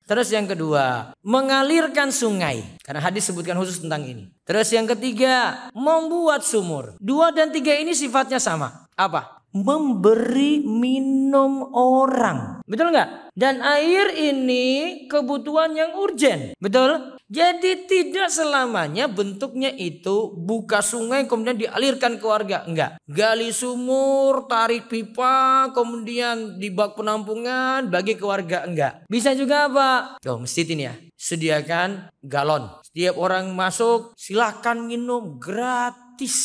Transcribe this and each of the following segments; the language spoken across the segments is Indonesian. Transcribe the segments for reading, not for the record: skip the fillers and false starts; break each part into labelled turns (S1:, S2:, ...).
S1: Terus yang kedua, mengalirkan sungai. Karena hadis sebutkan khusus tentang ini. Terus yang ketiga, membuat sumur. 2 dan 3 ini sifatnya sama. Apa? Memberi minum orang. Betul nggak? Dan air ini kebutuhan yang urgen. Betul? Jadi tidak selamanya bentuknya itu buka sungai kemudian dialirkan ke warga. Enggak. Gali sumur, tarik pipa, kemudian di bak penampungan bagi ke warga. Enggak. Bisa juga apa? Tuh masjid ini ya. Sediakan galon. Setiap orang masuk silakan minum gratis.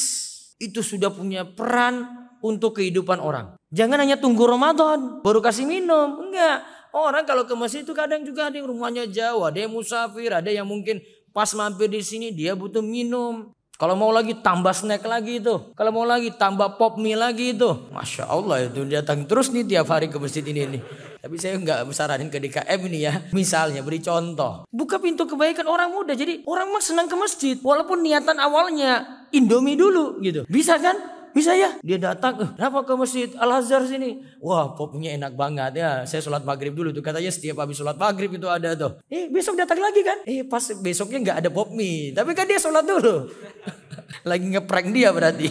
S1: Itu sudah punya peran untuk kehidupan orang. Jangan hanya tunggu Ramadan baru kasih minum. Enggak. Orang kalau ke masjid itu kadang juga ada yang rumahnya jauh, ada yang musafir, ada yang mungkin pas mampir di sini dia butuh minum. Kalau mau lagi tambah snack lagi itu. Kalau mau lagi tambah pop mie lagi itu. Masya Allah itu datang terus nih tiap hari ke masjid ini nih. Tapi saya nggak saranin ke DKM ini ya. Misalnya beri contoh. Buka pintu kebaikan orang muda. Jadi orang mah senang ke masjid. Walaupun niatan awalnya Indomie dulu gitu. Bisa kan? Bisa ya? Dia datang, kenapa ke masjid Al-Azhar sini? Wah popnya enak banget ya. Saya sholat maghrib dulu tuh. Katanya setiap habis sholat maghrib itu ada tuh. Besok datang lagi kan? Pas besoknya nggak ada pop mie. Tapi kan dia sholat dulu. Lagi ngeprank dia berarti.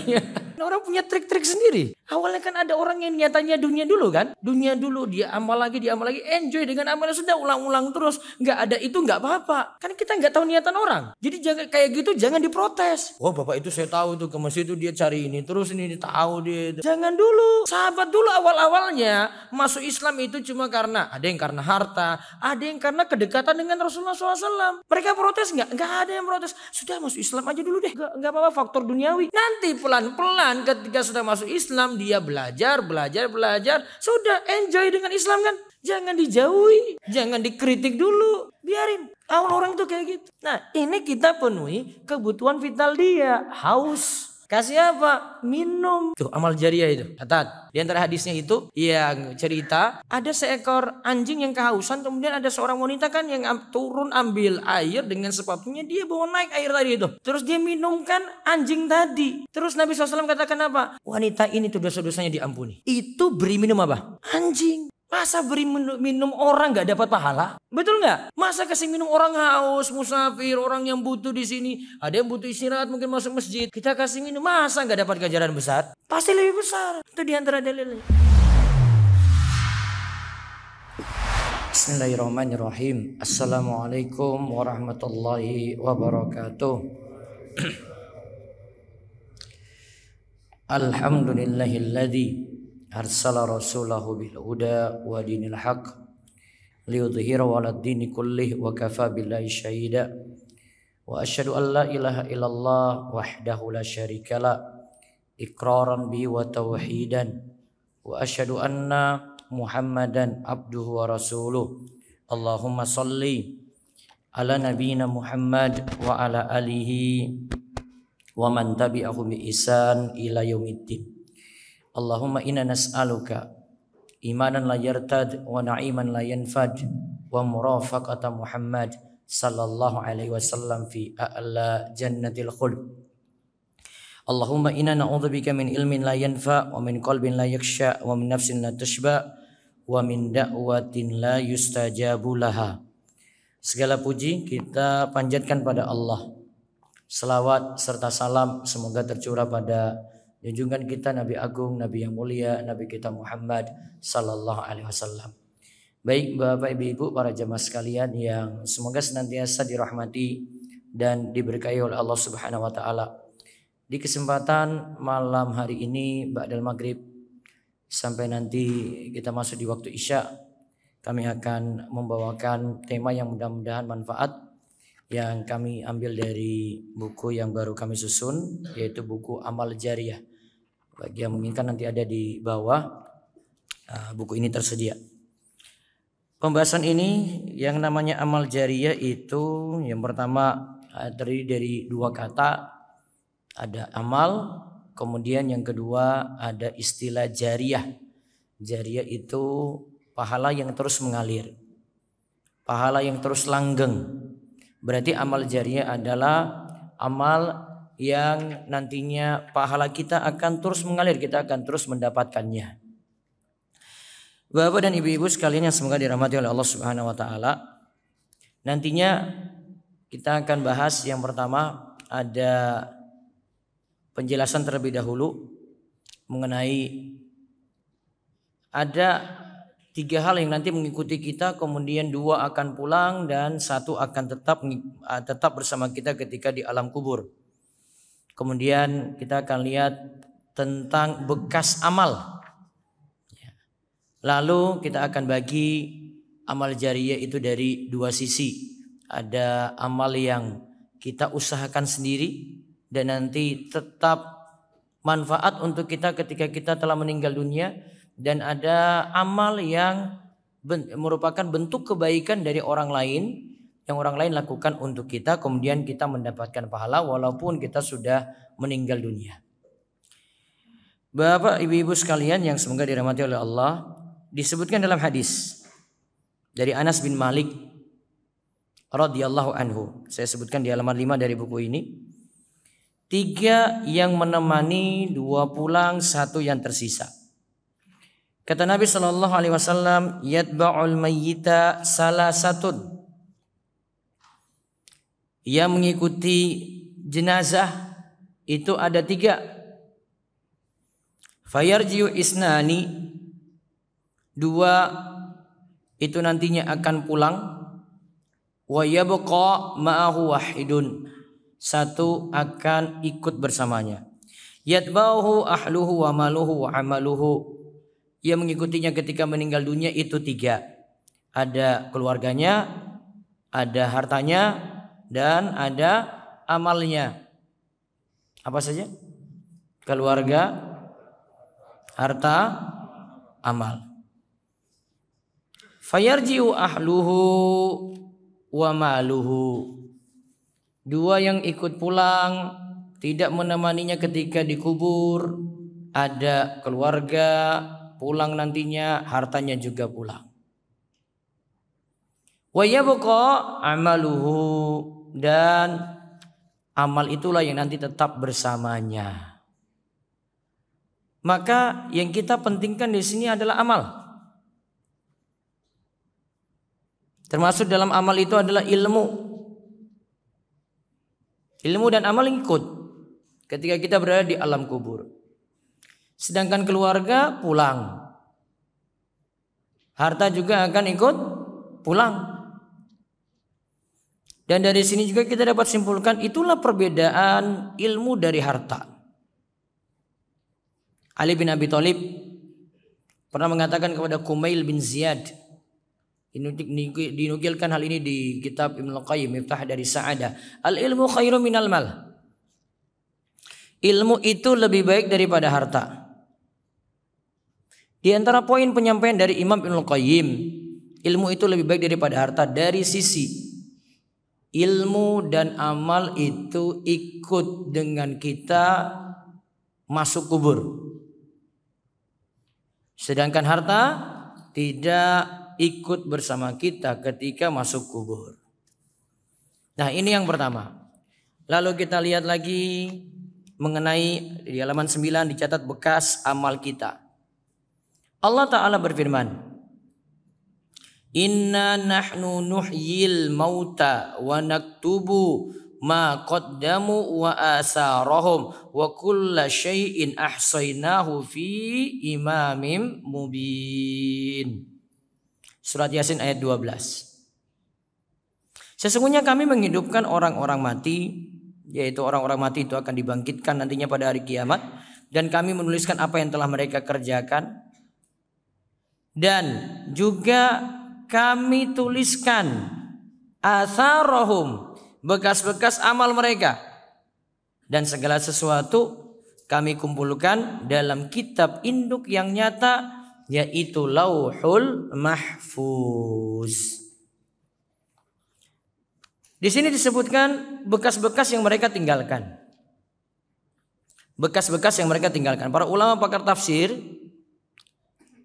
S1: Orang punya trik-trik sendiri. Awalnya kan ada orang yang niatannya dunia dulu kan. Dunia dulu dia amal lagi. Enjoy dengan amalnya sudah ulang-ulang terus. Nggak ada itu nggak apa-apa. Kan kita nggak tahu niatan orang. Jadi jangan kayak gitu jangan diprotes. Oh bapak itu saya tahu tuh ke masjid itu dia cari ini. Terus ini tahu dia. Jangan dulu. Sahabat dulu awal-awalnya masuk Islam itu cuma karena. Ada yang karena harta. Ada yang karena kedekatan dengan Rasulullah SAW. Mereka protes nggak? Nggak ada yang protes. Sudah masuk Islam aja dulu deh. Nggak apa-apa faktor duniawi. Nanti pelan-pelan ketika sudah masuk Islam dia belajar. Sudah enjoy dengan Islam kan. Jangan dijauhi. Jangan dikritik dulu. Biarin. Awal orang itu kayak gitu. Nah ini kita penuhi kebutuhan vital dia. Haus. Kasih apa? Minum. Tuh amal jariah itu. Catat. Di antara hadisnya itu yang cerita ada seekor anjing yang kehausan. Kemudian ada seorang wanita kan yang turun ambil air dengan sepatunya. Dia bawa naik air tadi itu. Terus dia minumkan anjing tadi. Terus Nabi SAW katakan apa? Wanita ini tuh dosa-dosanya diampuni. Itu beri minum apa? Anjing. Masa beri minum orang gak dapat pahala? Betul gak? Masa kasih minum orang haus, musafir, orang yang butuh di sini. Ada yang butuh istirahat mungkin masuk masjid. Kita kasih minum, masa gak dapat ganjaran besar? Pasti lebih besar. Itu diantara dalilnya. Bismillahirrahmanirrahim. Assalamualaikum warahmatullahi wabarakatuh. Alhamdulillahilladzi arsala rasulahu bil huda wa dinil haq liyudhhirahu 'alad dini kullih wa kafa billahi syahida wa asyhadu an la ilaha illallah wahdahu la syarika la iqraran bi wa tauhidan wa asyhadu anna muhammadan abduhu wa rasuluh. Allahumma salli ala nabiyyina Muhammad wa ala alihi wa man tabi'ahum bi ihsan ila yaumiddin. Allahumma inna nas'aluka imanan la yartad wa na'iman la yanfad wa murafaqata Muhammad sallallahu alaihi wasallam fi a'la jannatil khuld. Allahumma inna na'udzubika min ilmin la yanfa wa min qalbin la yakhsha wa min nafsin la tashba wa min da'watin la yustajabu laha. Segala puji kita panjatkan pada Allah. Selawat serta salam semoga tercurah pada junjungan kita Nabi Agung, Nabi yang mulia, Nabi kita Muhammad sallallahu alaihi wasallam. Baik Bapak Ibu para jamaah sekalian yang semoga senantiasa dirahmati dan diberkahi oleh Allah Subhanahu wa taala. Di kesempatan malam hari ini ba'dal maghrib sampai nanti kita masuk di waktu Isya, kami akan membawakan tema yang mudah-mudahan manfaat yang kami ambil dari buku yang baru kami susun, yaitu buku Amal Jariyah. Bagi yang menginginkan nanti ada di bawah buku ini tersedia. Pembahasan ini yang namanya amal jariyah itu yang pertama terdiri dari 2 kata, ada amal, kemudian yang kedua ada istilah jariyah. Jariyah itu pahala yang terus mengalir, pahala yang terus langgeng. Berarti amal jariyah adalah amal yang nantinya pahala kita akan terus mengalir, kita akan terus mendapatkannya. Bapak dan ibu-ibu sekalian yang semoga dirahmati oleh Allah Subhanahu wa taala. Nantinya kita akan bahas yang pertama, ada penjelasan terlebih dahulu mengenai ada 3 hal yang nanti mengikuti kita, kemudian 2 akan pulang dan 1 akan tetap bersama kita ketika di alam kubur. Kemudian kita akan lihat tentang bekas amal. Lalu kita akan bagi amal jariyah itu dari 2 sisi. Ada amal yang kita usahakan sendiri dan nanti tetap manfaat untuk kita ketika kita telah meninggal dunia, dan ada amal yang merupakan bentuk kebaikan dari orang lain yang orang lain lakukan untuk kita, kemudian kita mendapatkan pahala walaupun kita sudah meninggal dunia. Bapak ibu-ibu sekalian yang semoga dirahmati oleh Allah, disebutkan dalam hadis dari Anas bin Malik radhiyallahu anhu. Saya sebutkan di halaman 5 dari buku ini. 3 yang menemani, 2 pulang, 1 yang tersisa. Kata Nabi sallallahu alaihi wasallam, yatba'ul mayyita salasatun. Yang mengikuti jenazah itu ada 3. Fayarji'u isnani, 2 itu nantinya akan pulang. Wa yabqa ma'ahu wahidun, 1 akan ikut bersamanya. Yatba'uhu ahluhu wa maluhu wa amaluhu, yang mengikutinya ketika meninggal dunia itu 3. Ada keluarganya, ada hartanya, dan ada amalnya. Apa saja? Keluarga, harta, amal. Fayarji'u ahluhu wa maluhu, 2 yang ikut pulang, tidak menemaninya ketika dikubur, ada keluarga pulang nantinya, hartanya juga pulang. Wa yabqa amaluhu, dan amal itulah yang nanti tetap bersamanya. Maka yang kita pentingkan di sini adalah amal. Termasuk dalam amal itu adalah ilmu. Ilmu dan amal ikut ketika kita berada di alam kubur. Sedangkan keluarga pulang, harta juga akan ikut pulang. Dan dari sini juga kita dapat simpulkan itulah perbedaan ilmu dari harta. Ali bin Abi Thalib pernah mengatakan kepada Kumail bin Ziyad, dinukilkan hal ini di kitab Ibnu Qayyim Miftah dari Sa'adah, al-ilmu khairu minal mal. Ilmu itu lebih baik daripada harta. Di antara poin penyampaian dari Imam Ibnu Qayyim, ilmu itu lebih baik daripada harta dari sisi ilmu dan amal itu ikut dengan kita masuk kubur. Sedangkan harta tidak ikut bersama kita ketika masuk kubur. Nah, ini yang pertama. Lalu kita lihat lagi mengenai di halaman 9 dicatat bekas amal kita. Allah Ta'ala berfirman, Inna nahnu nuhyil mauta wa naktubu ma qaddamu wa asarahum wa kulla syai'in ahsaynahu fi imamin mubin. Surat Yasin ayat 12. Sesungguhnya kami menghidupkan orang-orang mati, yaitu orang-orang mati itu akan dibangkitkan nantinya pada hari kiamat, dan kami menuliskan apa yang telah mereka kerjakan, dan juga kami tuliskan atharahum, bekas-bekas amal mereka, dan segala sesuatu kami kumpulkan dalam kitab induk yang nyata, yaitu Lauhul Mahfuz. Di sini disebutkan bekas-bekas yang mereka tinggalkan. Bekas-bekas yang mereka tinggalkan. Para ulama pakar tafsir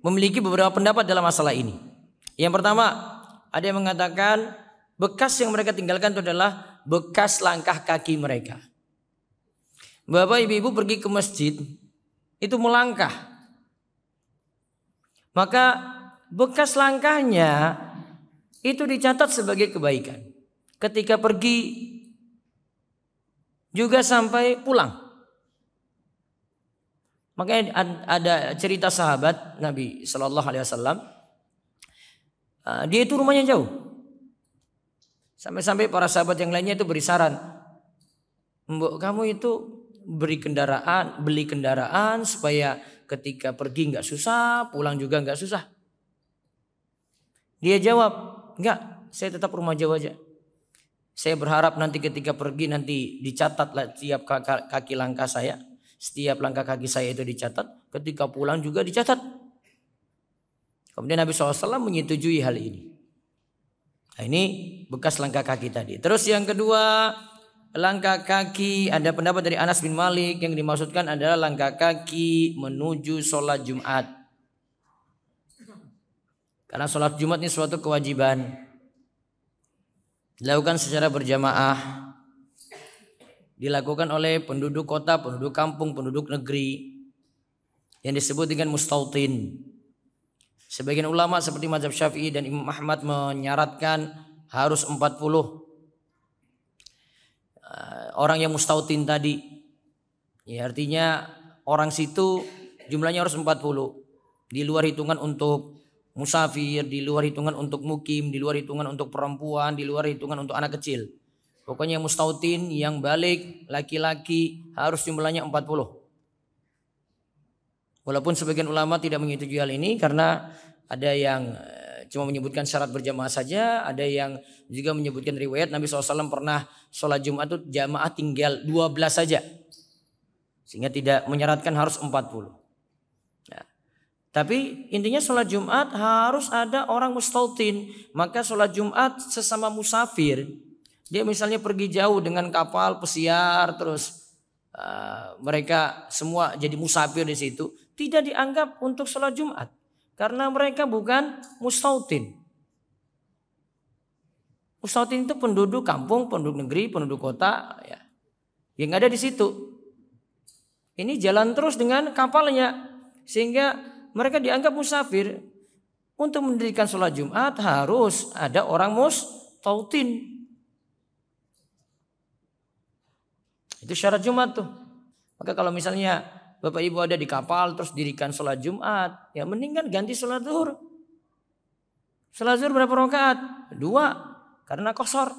S1: memiliki beberapa pendapat dalam masalah ini. Yang pertama, ada yang mengatakan bekas yang mereka tinggalkan itu adalah bekas langkah kaki mereka. Bapak ibu-ibu pergi ke masjid itu melangkah, maka bekas langkahnya itu dicatat sebagai kebaikan. Ketika pergi juga sampai pulang. Makanya ada cerita sahabat Nabi Shallallahu Alaihi Wasallam, dia itu rumahnya jauh. Sampai-sampai para sahabat yang lainnya itu beri saran, "Mbok, kamu itu beli kendaraan supaya ketika pergi nggak susah, pulang juga nggak susah." Dia jawab, "Enggak, saya tetap rumah jauh aja. Saya berharap nanti ketika pergi nanti dicatat setiap kaki langkah saya, setiap langkah kaki saya itu dicatat, ketika pulang juga dicatat." Kemudian Nabi SAW menyetujui hal ini. Nah, ini bekas langkah kaki tadi. Terus yang kedua, langkah kaki, ada pendapat dari Anas bin Malik yang dimaksudkan adalah langkah kaki menuju sholat Jumat. Karena sholat Jumat ini suatu kewajiban, dilakukan secara berjamaah, dilakukan oleh penduduk kota, penduduk kampung, penduduk negeri, yang disebut dengan mustautin. Sebagian ulama seperti mazhab Syafi'i dan Imam Ahmad menyaratkan harus 40 orang yang mustautin tadi. Ya, artinya orang situ jumlahnya harus 40. Di luar hitungan untuk musafir, di luar hitungan untuk mukim, di luar hitungan untuk perempuan, di luar hitungan untuk anak kecil. Pokoknya mustautin yang balik laki-laki harus jumlahnya 40. Walaupun sebagian ulama tidak menyetujui hal ini karena ada yang cuma menyebutkan syarat berjamaah saja, ada yang juga menyebutkan riwayat Nabi SAW pernah sholat Jumat itu jamaah tinggal 12 saja, sehingga tidak menyaratkan harus 40. Nah, tapi intinya sholat Jumat harus ada orang mustautin. Maka sholat Jumat sesama musafir, dia misalnya pergi jauh dengan kapal pesiar, terus mereka semua jadi musafir di situ, tidak dianggap untuk sholat Jumat karena mereka bukan mustautin. Mustautin itu penduduk kampung, penduduk negeri, penduduk kota, ya, yang ada di situ. Ini jalan terus dengan kapalnya, sehingga mereka dianggap musafir. Untuk mendirikan sholat Jumat harus ada orang mustautin. Itu syarat Jumat tuh. Maka kalau misalnya Bapak Ibu ada di kapal terus dirikan sholat Jumat, ya mending kan ganti sholat zuhur. Sholat zuhur berapa rakaat? 2, karena qashar.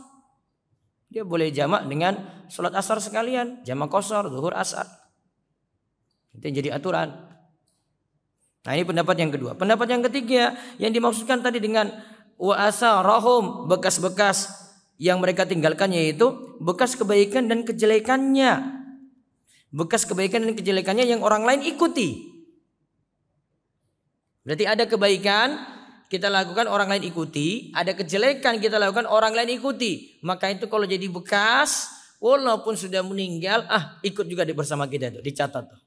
S1: Dia boleh jamak dengan sholat asar sekalian, jamak qashar, zuhur asar. Itu yang jadi aturan. Nah, ini pendapat yang kedua. Pendapat yang ketiga yang dimaksudkan tadi dengan wa asarahum, bekas-bekas yang mereka tinggalkan, yaitu bekas kebaikan dan kejelekannya. Bekas kebaikan dan kejelekannya yang orang lain ikuti. Berarti ada kebaikan kita lakukan, orang lain ikuti. Ada kejelekan kita lakukan, orang lain ikuti. Maka itu kalau jadi bekas, walaupun sudah meninggal, ikut juga bersama kita itu, dicatat tuh.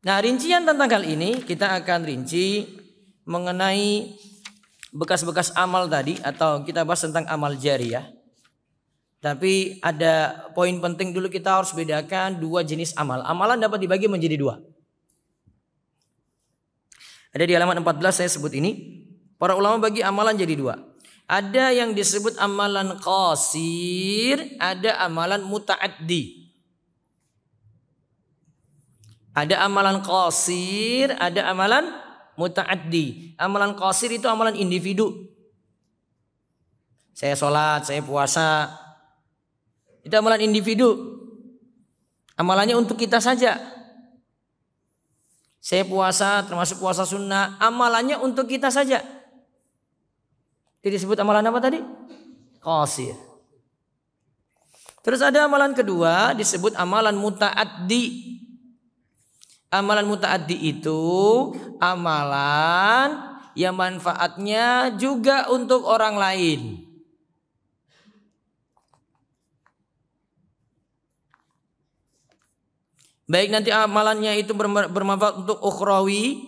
S1: Nah, rincian tentang hal ini kita akan rinci mengenai bekas-bekas amal tadi, atau kita bahas tentang amal jariyah. Tapi ada poin penting dulu, kita harus bedakan dua jenis amal. Amalan dapat dibagi menjadi dua. Ada di halaman 14 saya sebut ini. Para ulama bagi amalan jadi dua. Ada yang disebut amalan qasir, ada amalan muta'addi. Ada amalan qasir, ada amalan muta'addi. Amalan qasir itu amalan individu. Saya sholat, saya puasa. Itu amalan individu. Amalannya untuk kita saja. Saya puasa, termasuk puasa sunnah, amalannya untuk kita saja. Itu disebut amalan apa tadi? Qasir. Terus ada amalan kedua disebut amalan muta'addi. Amalan muta'addi itu amalan yang manfaatnya juga untuk orang lain. Baik nanti amalannya itu bermanfaat untuk ukhrawi,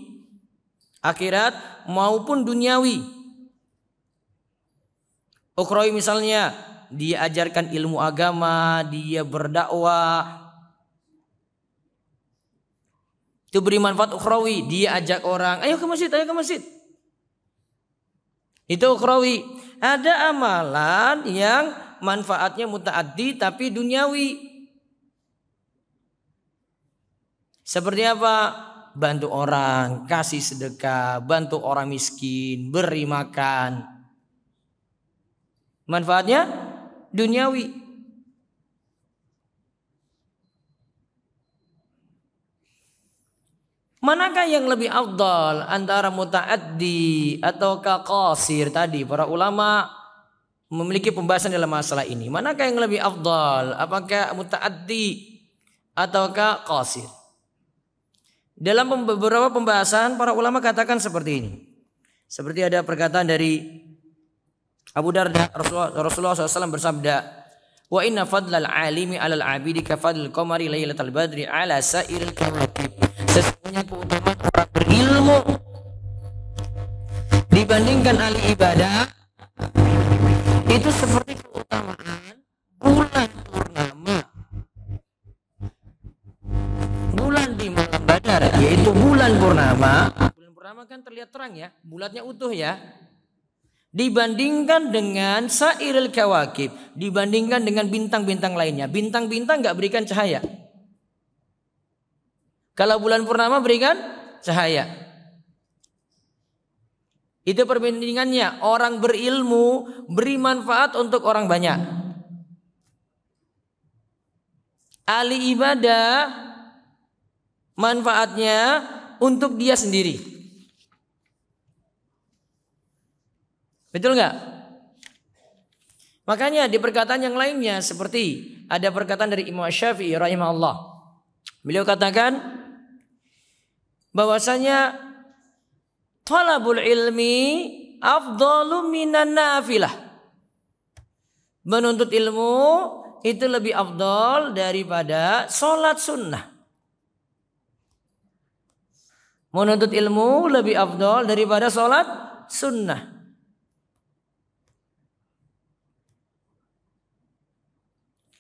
S1: akhirat, maupun duniawi. Ukhrawi misalnya dia ajarkan ilmu agama, dia berdakwah. Itu beri manfaat ukhrawi. Dia ajak orang, ayo ke masjid, ayo ke masjid. Itu ukhrawi. Ada amalan yang manfaatnya mutaaddi tapi duniawi. Seperti apa? Bantu orang, kasih sedekah, bantu orang miskin, beri makan. Manfaatnya duniawi. Manakah yang lebih afdal antara muta'addi atau qasir tadi? Para ulama memiliki pembahasan dalam masalah ini. Manakah yang lebih afdal? Apakah muta'addi atau qasir? Dalam beberapa pembahasan para ulama katakan seperti ini. Seperti ada perkataan dari Abu Darda, Rasulullah SAW bersabda, "Wa inna fadlal alimi 'alal 'abidi ka fadlil qamari lailatal badri 'ala sa'iril kawakib." Sesungguhnya keutamaan orang berilmu dibandingkan ahli ibadah itu seperti keutamaan bulan purnama. Bulan di malam Badar, yaitu bulan purnama. Bulan purnama kan terlihat terang ya, bulatnya utuh ya. Dibandingkan dengan sairil kawakib, dibandingkan dengan bintang-bintang lainnya. Bintang-bintang nggak berikan cahaya. Kalau bulan purnama berikan cahaya. Itu perbandingannya. Orang berilmu beri manfaat untuk orang banyak. Ahli ibadah manfaatnya untuk dia sendiri. Betul nggak? Makanya di perkataan yang lainnya seperti ada perkataan dari Imam Syafi'i rahimahullah. Beliau katakan bahwasanya talabul ilmi afdalu minan nafilah. Menuntut ilmu itu lebih afdal daripada sholat sunnah. Menuntut ilmu lebih afdal daripada sholat sunnah.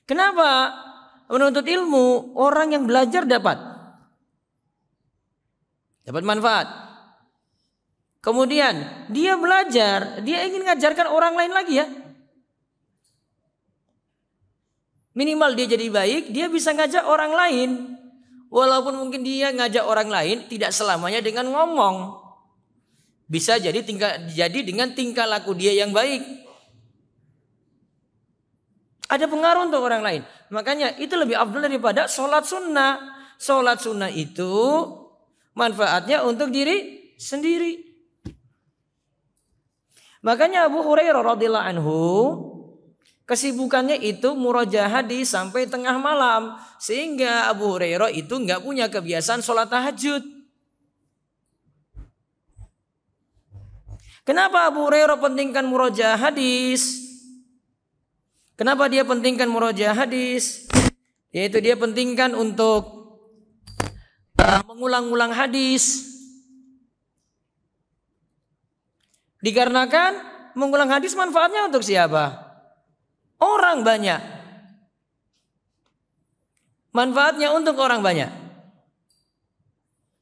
S1: Kenapa? Menuntut ilmu orang yang belajar dapat manfaat. Kemudian dia belajar, dia ingin mengajarkan orang lain lagi ya. Minimal dia jadi baik, dia bisa ngajak orang lain. Walaupun mungkin dia ngajak orang lain tidak selamanya dengan ngomong. Bisa jadi dengan tingkah laku dia yang baik. Ada pengaruh untuk orang lain. Makanya itu lebih afdal daripada sholat sunnah. Sholat sunnah itu manfaatnya untuk diri sendiri. Makanya Abu Hurairah radhiyallahu anhu kesibukannya itu murojaah hadis sampai tengah malam. Sehingga Abu Hurairah itu nggak punya kebiasaan sholat tahajud. Kenapa Abu Hurairah pentingkan murojaah hadis? Kenapa dia pentingkan murojaah hadis? Yaitu dia pentingkan untuk mengulang-ulang hadis. Dikarenakan mengulang hadis manfaatnya untuk siapa? Orang banyak. Manfaatnya untuk orang banyak.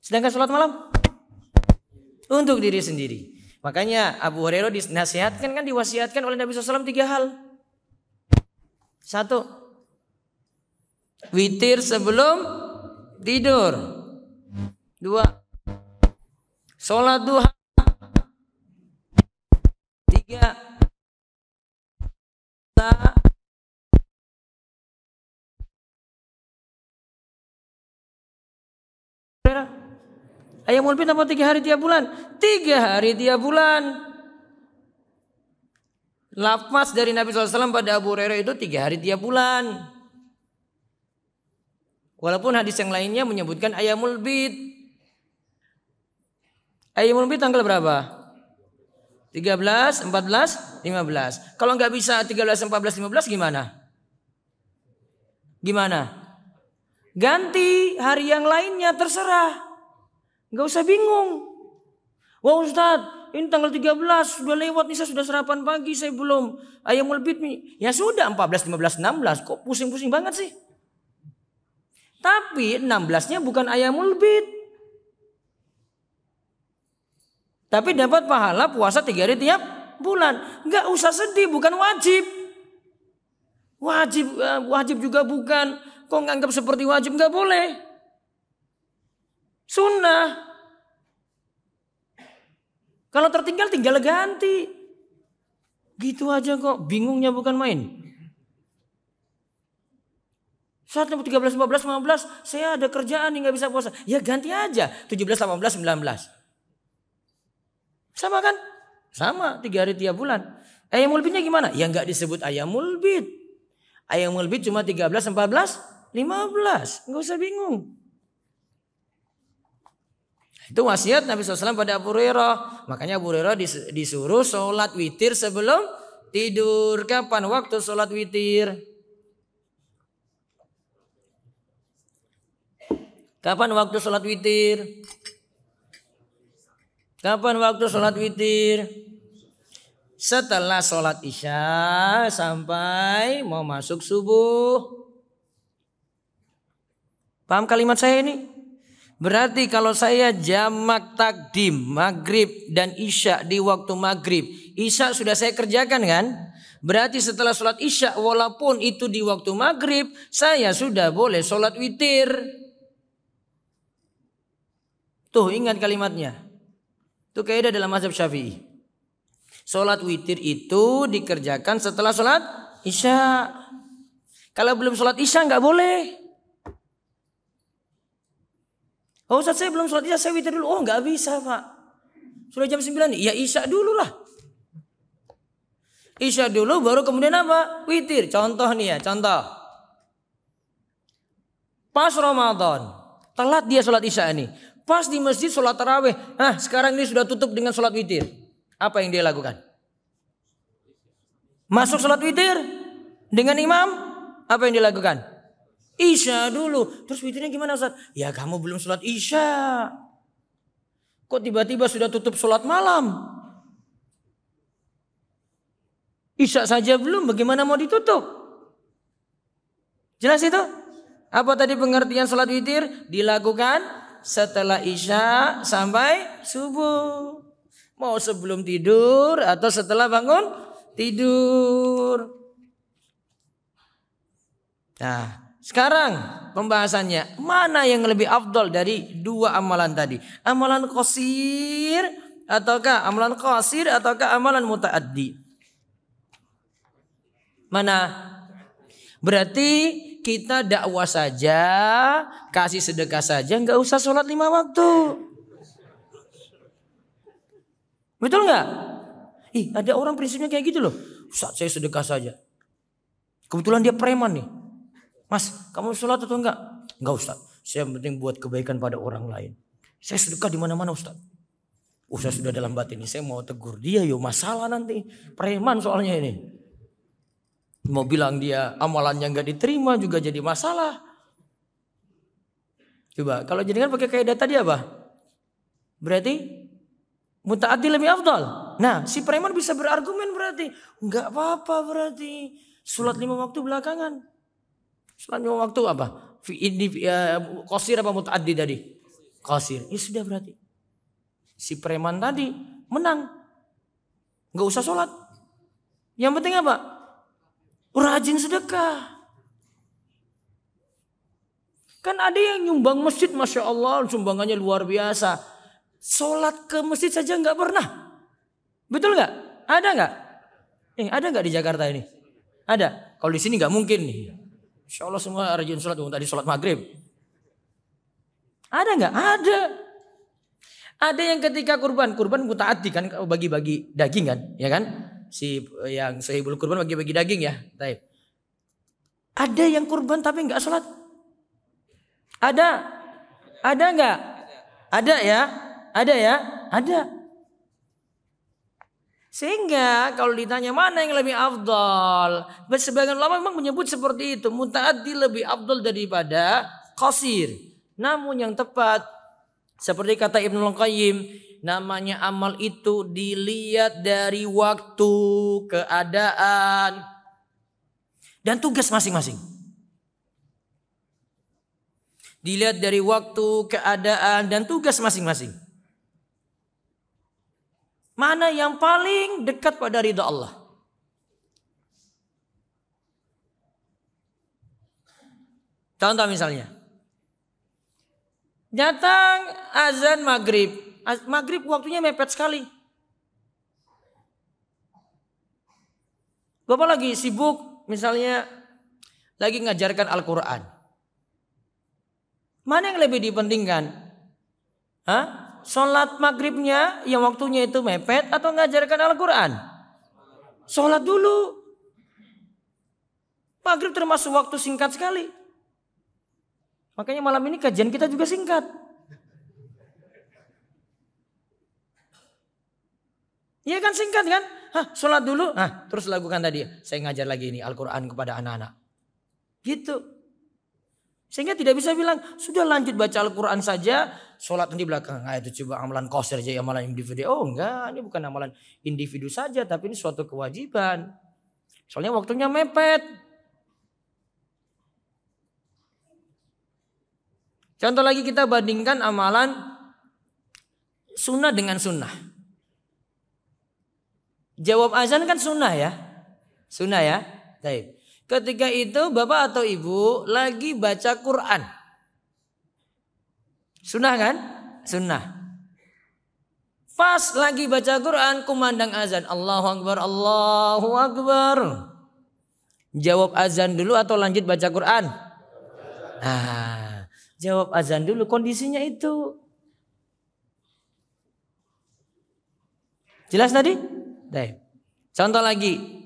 S1: Sedangkan sholat malam untuk diri sendiri. Makanya Abu Hurairah dinasihatkan, kan diwasiatkan oleh Nabi SAW 3 hal. 1, witir sebelum tidur. 2, sholat duha. 3, Ayamul Bid apa 3 hari tiap bulan? 3 hari tiap bulan. Lafaz dari Nabi SAW pada Abu Hurairah itu 3 hari tiap bulan. Walaupun hadis yang lainnya menyebutkan Ayamul Bid. Ayamul Bid tanggal berapa? 13, 14, 15. Kalau nggak bisa 13, 14, 15 gimana? Gimana? Ganti hari yang lainnya, terserah. Nggak usah bingung. Wah Ustadz, ini tanggal 13 sudah lewat nih, saya sudah sarapan pagi, saya belum Ayamul Bid nih. Ya sudah 14, 15, 16. Kok pusing-pusing banget sih? Tapi 16-nya bukan Ayamul Bid. Tapi dapat pahala puasa 3 hari tiap bulan. Nggak usah sedih, bukan wajib. Wajib juga bukan. Kok nganggap seperti wajib? Nggak boleh. Sunnah. Kalau tertinggal tinggal ganti. Gitu aja kok. Bingungnya bukan main. Saatnya 13, 14, 15. Saya ada kerjaan nih nggak bisa puasa. Ya ganti aja. 17, 18, 19. Sama kan? Sama 3 hari tiap bulan. Ayamul bidnya gimana? Ya nggak disebut ayamul bid. Ayamul bid cuma 13, 14, 15. Nggak usah bingung. Itu wasiat Nabi SAW pada Abu Hurairah. Makanya Abu Hurairah disuruh sholat witir sebelum tidur. Kapan waktu sholat witir? Kapan waktu sholat witir? Kapan waktu sholat witir? Setelah sholat isya sampai mau masuk subuh. Paham kalimat saya ini? Berarti kalau saya jamak takdim maghrib dan isya di waktu maghrib, isya sudah saya kerjakan kan? Berarti setelah sholat isya walaupun itu di waktu maghrib, saya sudah boleh sholat witir. Tuh ingat kalimatnya. Itu kaidah dalam mazhab Syafi'i. Sholat witir itu dikerjakan setelah sholat isya. Kalau belum sholat isya nggak boleh. Oh Ustaz saya belum sholat isya, saya witir dulu. Oh nggak bisa Pak. Sudah jam 9 nih. Ya isya dulu lah. Isya dulu baru kemudian apa? Witir. Contoh nih ya, contoh. Pas Ramadan. Telat dia sholat isya nih. Pas di masjid sholat tarawih. Nah sekarang ini sudah tutup dengan sholat witir. Apa yang dia lakukan? Masuk sholat witir dengan imam. Apa yang dia lakukan? Isya dulu. Terus witirnya gimana Ustaz? Ya kamu belum sholat isya. Kok tiba-tiba sudah tutup sholat malam? Isya saja belum. Bagaimana mau ditutup? Jelas itu? Apa tadi pengertian sholat witir? Dilakukan setelah isya sampai subuh. Mau sebelum tidur atau setelah bangun tidur. Nah, sekarang pembahasannya. Mana yang lebih afdal dari dua amalan tadi? Amalan qasir ataukah amalan qasir ataukah amalan mutaaddi? Mana? Berarti kita dakwah saja, kasih sedekah saja, nggak usah sholat 5 waktu. Betul nggak? Ada orang prinsipnya kayak gitu loh. Ustaz saya sedekah saja. Kebetulan dia preman nih. Mas, kamu sholat atau enggak? Enggak Ustaz. Saya penting buat kebaikan pada orang lain. Saya sedekah di mana-mana Ustaz. Saya sudah dalam batin ini. Saya mau tegur dia, yo masalah nanti. Preman soalnya ini. Mau bilang dia amalannya nggak diterima juga jadi masalah. Coba kalau jadikan pakai kaidah tadi apa? Berarti mutaaddi lebih afdal. Nah si preman bisa berargumen berarti nggak apa-apa berarti sholat 5 waktu belakangan. Sholat 5 waktu apa? Qasir apa mutaaddi tadi? Qasir. Ya sudah berarti si preman tadi menang. Nggak usah sholat. Yang penting apa? Rajin sedekah. Kan ada yang nyumbang masjid, Masya Allah, sumbangannya luar biasa. Sholat ke masjid saja nggak pernah. Betul nggak? Ada nggak? Ada nggak di Jakarta ini? Ada. Kalau di sini nggak mungkin nih. Insya Allah semua rajin sholat. Tadi sholat maghrib. Ada nggak? Ada. Ada yang ketika kurban mutaati kan, bagi-bagi daging kan, ya kan? Si yang sahibul kurban bagi-bagi daging ya. Taib. Ada yang kurban tapi nggak sholat. Ada nggak? Ada ya. Ada. Sehingga kalau ditanya mana yang lebih afdal, sebagian ulama memang menyebut seperti itu. Mutaaddi lebih afdal daripada qasir. Namun yang tepat seperti kata Ibnul Qayyim, namanya amal itu dilihat dari waktu, keadaan, dan tugas masing-masing. Dilihat dari waktu, keadaan, dan tugas masing-masing. Mana yang paling dekat pada ridha Allah? Contoh misalnya, datang azan maghrib. Maghrib waktunya mepet sekali. Bapak lagi sibuk misalnya lagi ngajarkan Al-Quran. Mana yang lebih dipentingkan? Sholat maghribnya yang waktunya itu mepet atau ngajarkan Al-Quran? Sholat dulu. Maghrib termasuk waktu singkat sekali. Makanya malam ini kajian kita juga singkat. Iya kan singkat kan? Sholat dulu. Terus lakukan tadi. Saya ngajar lagi ini Al-Quran kepada anak-anak. Gitu. Sehingga tidak bisa bilang, sudah lanjut baca Al-Quran saja, sholat di belakang. Itu coba amalan qasir aja, amalan individu. Oh enggak, ini bukan amalan individu saja, tapi ini suatu kewajiban. Soalnya waktunya mepet. Contoh lagi kita bandingkan amalan sunnah dengan sunnah. Jawab azan kan sunnah ya. Sunnah ya. Baik. Ketika itu bapak atau ibu lagi baca Quran. Sunnah kan? Sunnah. Pas lagi baca Quran kumandang azan. Allahu Akbar, Allahu Akbar. Jawab azan dulu atau lanjut baca Quran? Jawab azan dulu, kondisinya itu. Jelas tadi? Baik. Contoh lagi.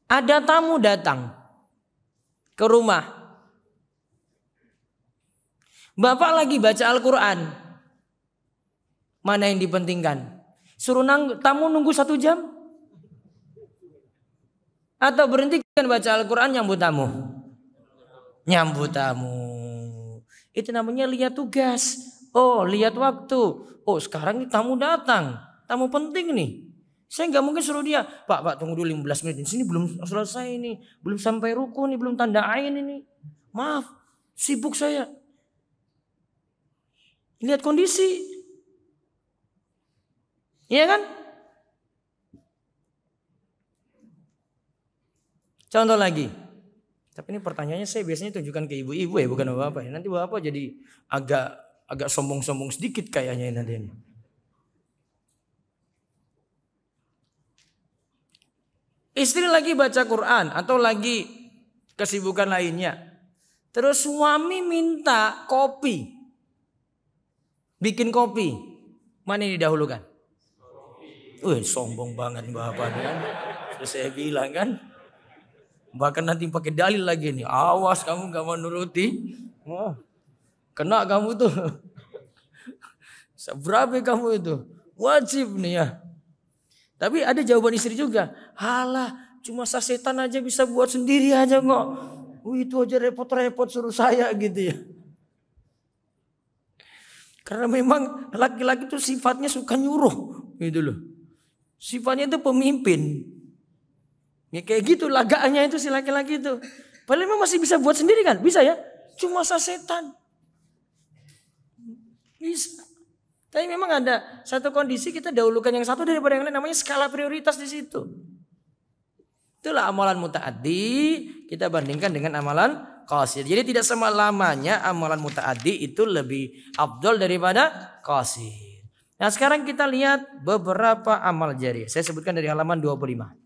S1: Ada tamu datang ke rumah. Bapak lagi baca Al-Quran. Mana yang dipentingkan? Suruh tamu nunggu 1 jam? Atau berhentikan baca Al-Quran nyambut tamu? Nyambut tamu. Itu namanya lihat tugas. Oh, lihat waktu. Oh, sekarang tamu datang. Tamu penting nih. Saya nggak mungkin suruh dia, Pak tunggu dulu 15 menit. Di sini belum selesai ini, belum sampai ruku nih, belum tanda ain ini. Maaf, sibuk saya. Lihat kondisi. Iya kan? Contoh lagi. Tapi ini pertanyaannya saya biasanya tunjukkan ke ibu-ibu ya, bukan bapak ya. Nanti bapak jadi agak sombong-sombong sedikit kayaknya nanti ini. Istri lagi baca Quran atau lagi kesibukan lainnya. Terus suami minta kopi. Bikin kopi. Mana yang didahulukan? Sombong banget bapak kan. Terus saya bilang kan. Bahkan nanti pakai dalil lagi nih. Awas kamu gak mau nuruti. Kena kamu tuh. Seberapa kamu itu. Wajib nih ya. Tapi ada jawaban istri juga. Halah, cuma sasetan aja bisa buat sendiri aja kok. Itu aja repot-repot suruh saya gitu ya. Karena memang laki-laki itu sifatnya suka nyuruh gitu loh. Sifatnya itu pemimpin. Ya kayak gitu lagaannya itu si laki-laki itu. Padahal memang masih bisa buat sendiri kan? Bisa ya? Cuma sasetan. Bisa. Tapi memang ada satu kondisi kita dahulukan yang satu daripada yang lain, namanya skala prioritas di situ. Itulah amalan muta'addi kita bandingkan dengan amalan qasir. Jadi tidak selamanya amalan muta'addi itu lebih afdol daripada qasir. Nah, sekarang kita lihat beberapa amal jariah. Saya sebutkan dari halaman 25.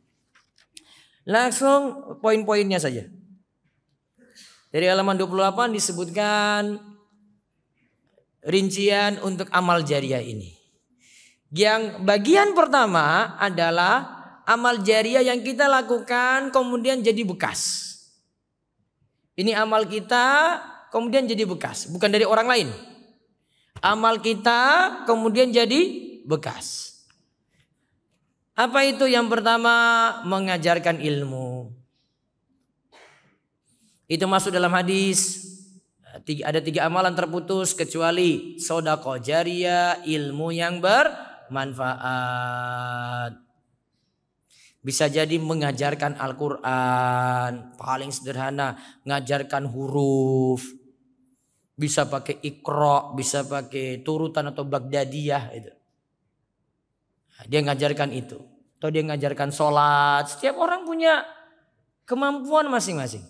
S1: Langsung poin-poinnya saja. Dari halaman 28 disebutkan rincian untuk amal jariah ini. Yang bagian pertama adalah amal jariah yang kita lakukan kemudian jadi bekas. Ini amal kita kemudian jadi bekas, bukan dari orang lain. Amal kita kemudian jadi bekas. Apa itu? Yang pertama, mengajarkan ilmu. Itu masuk dalam hadis. Ada 3 amalan terputus kecuali sedekah jariyah, ilmu yang bermanfaat. Bisa jadi mengajarkan Al-Quran, paling sederhana, mengajarkan huruf. Bisa pakai Iqra, bisa pakai turutan atau Baghdadiyah itu. Dia ngajarkan itu. Atau dia ngajarkan sholat. Setiap orang punya kemampuan masing-masing.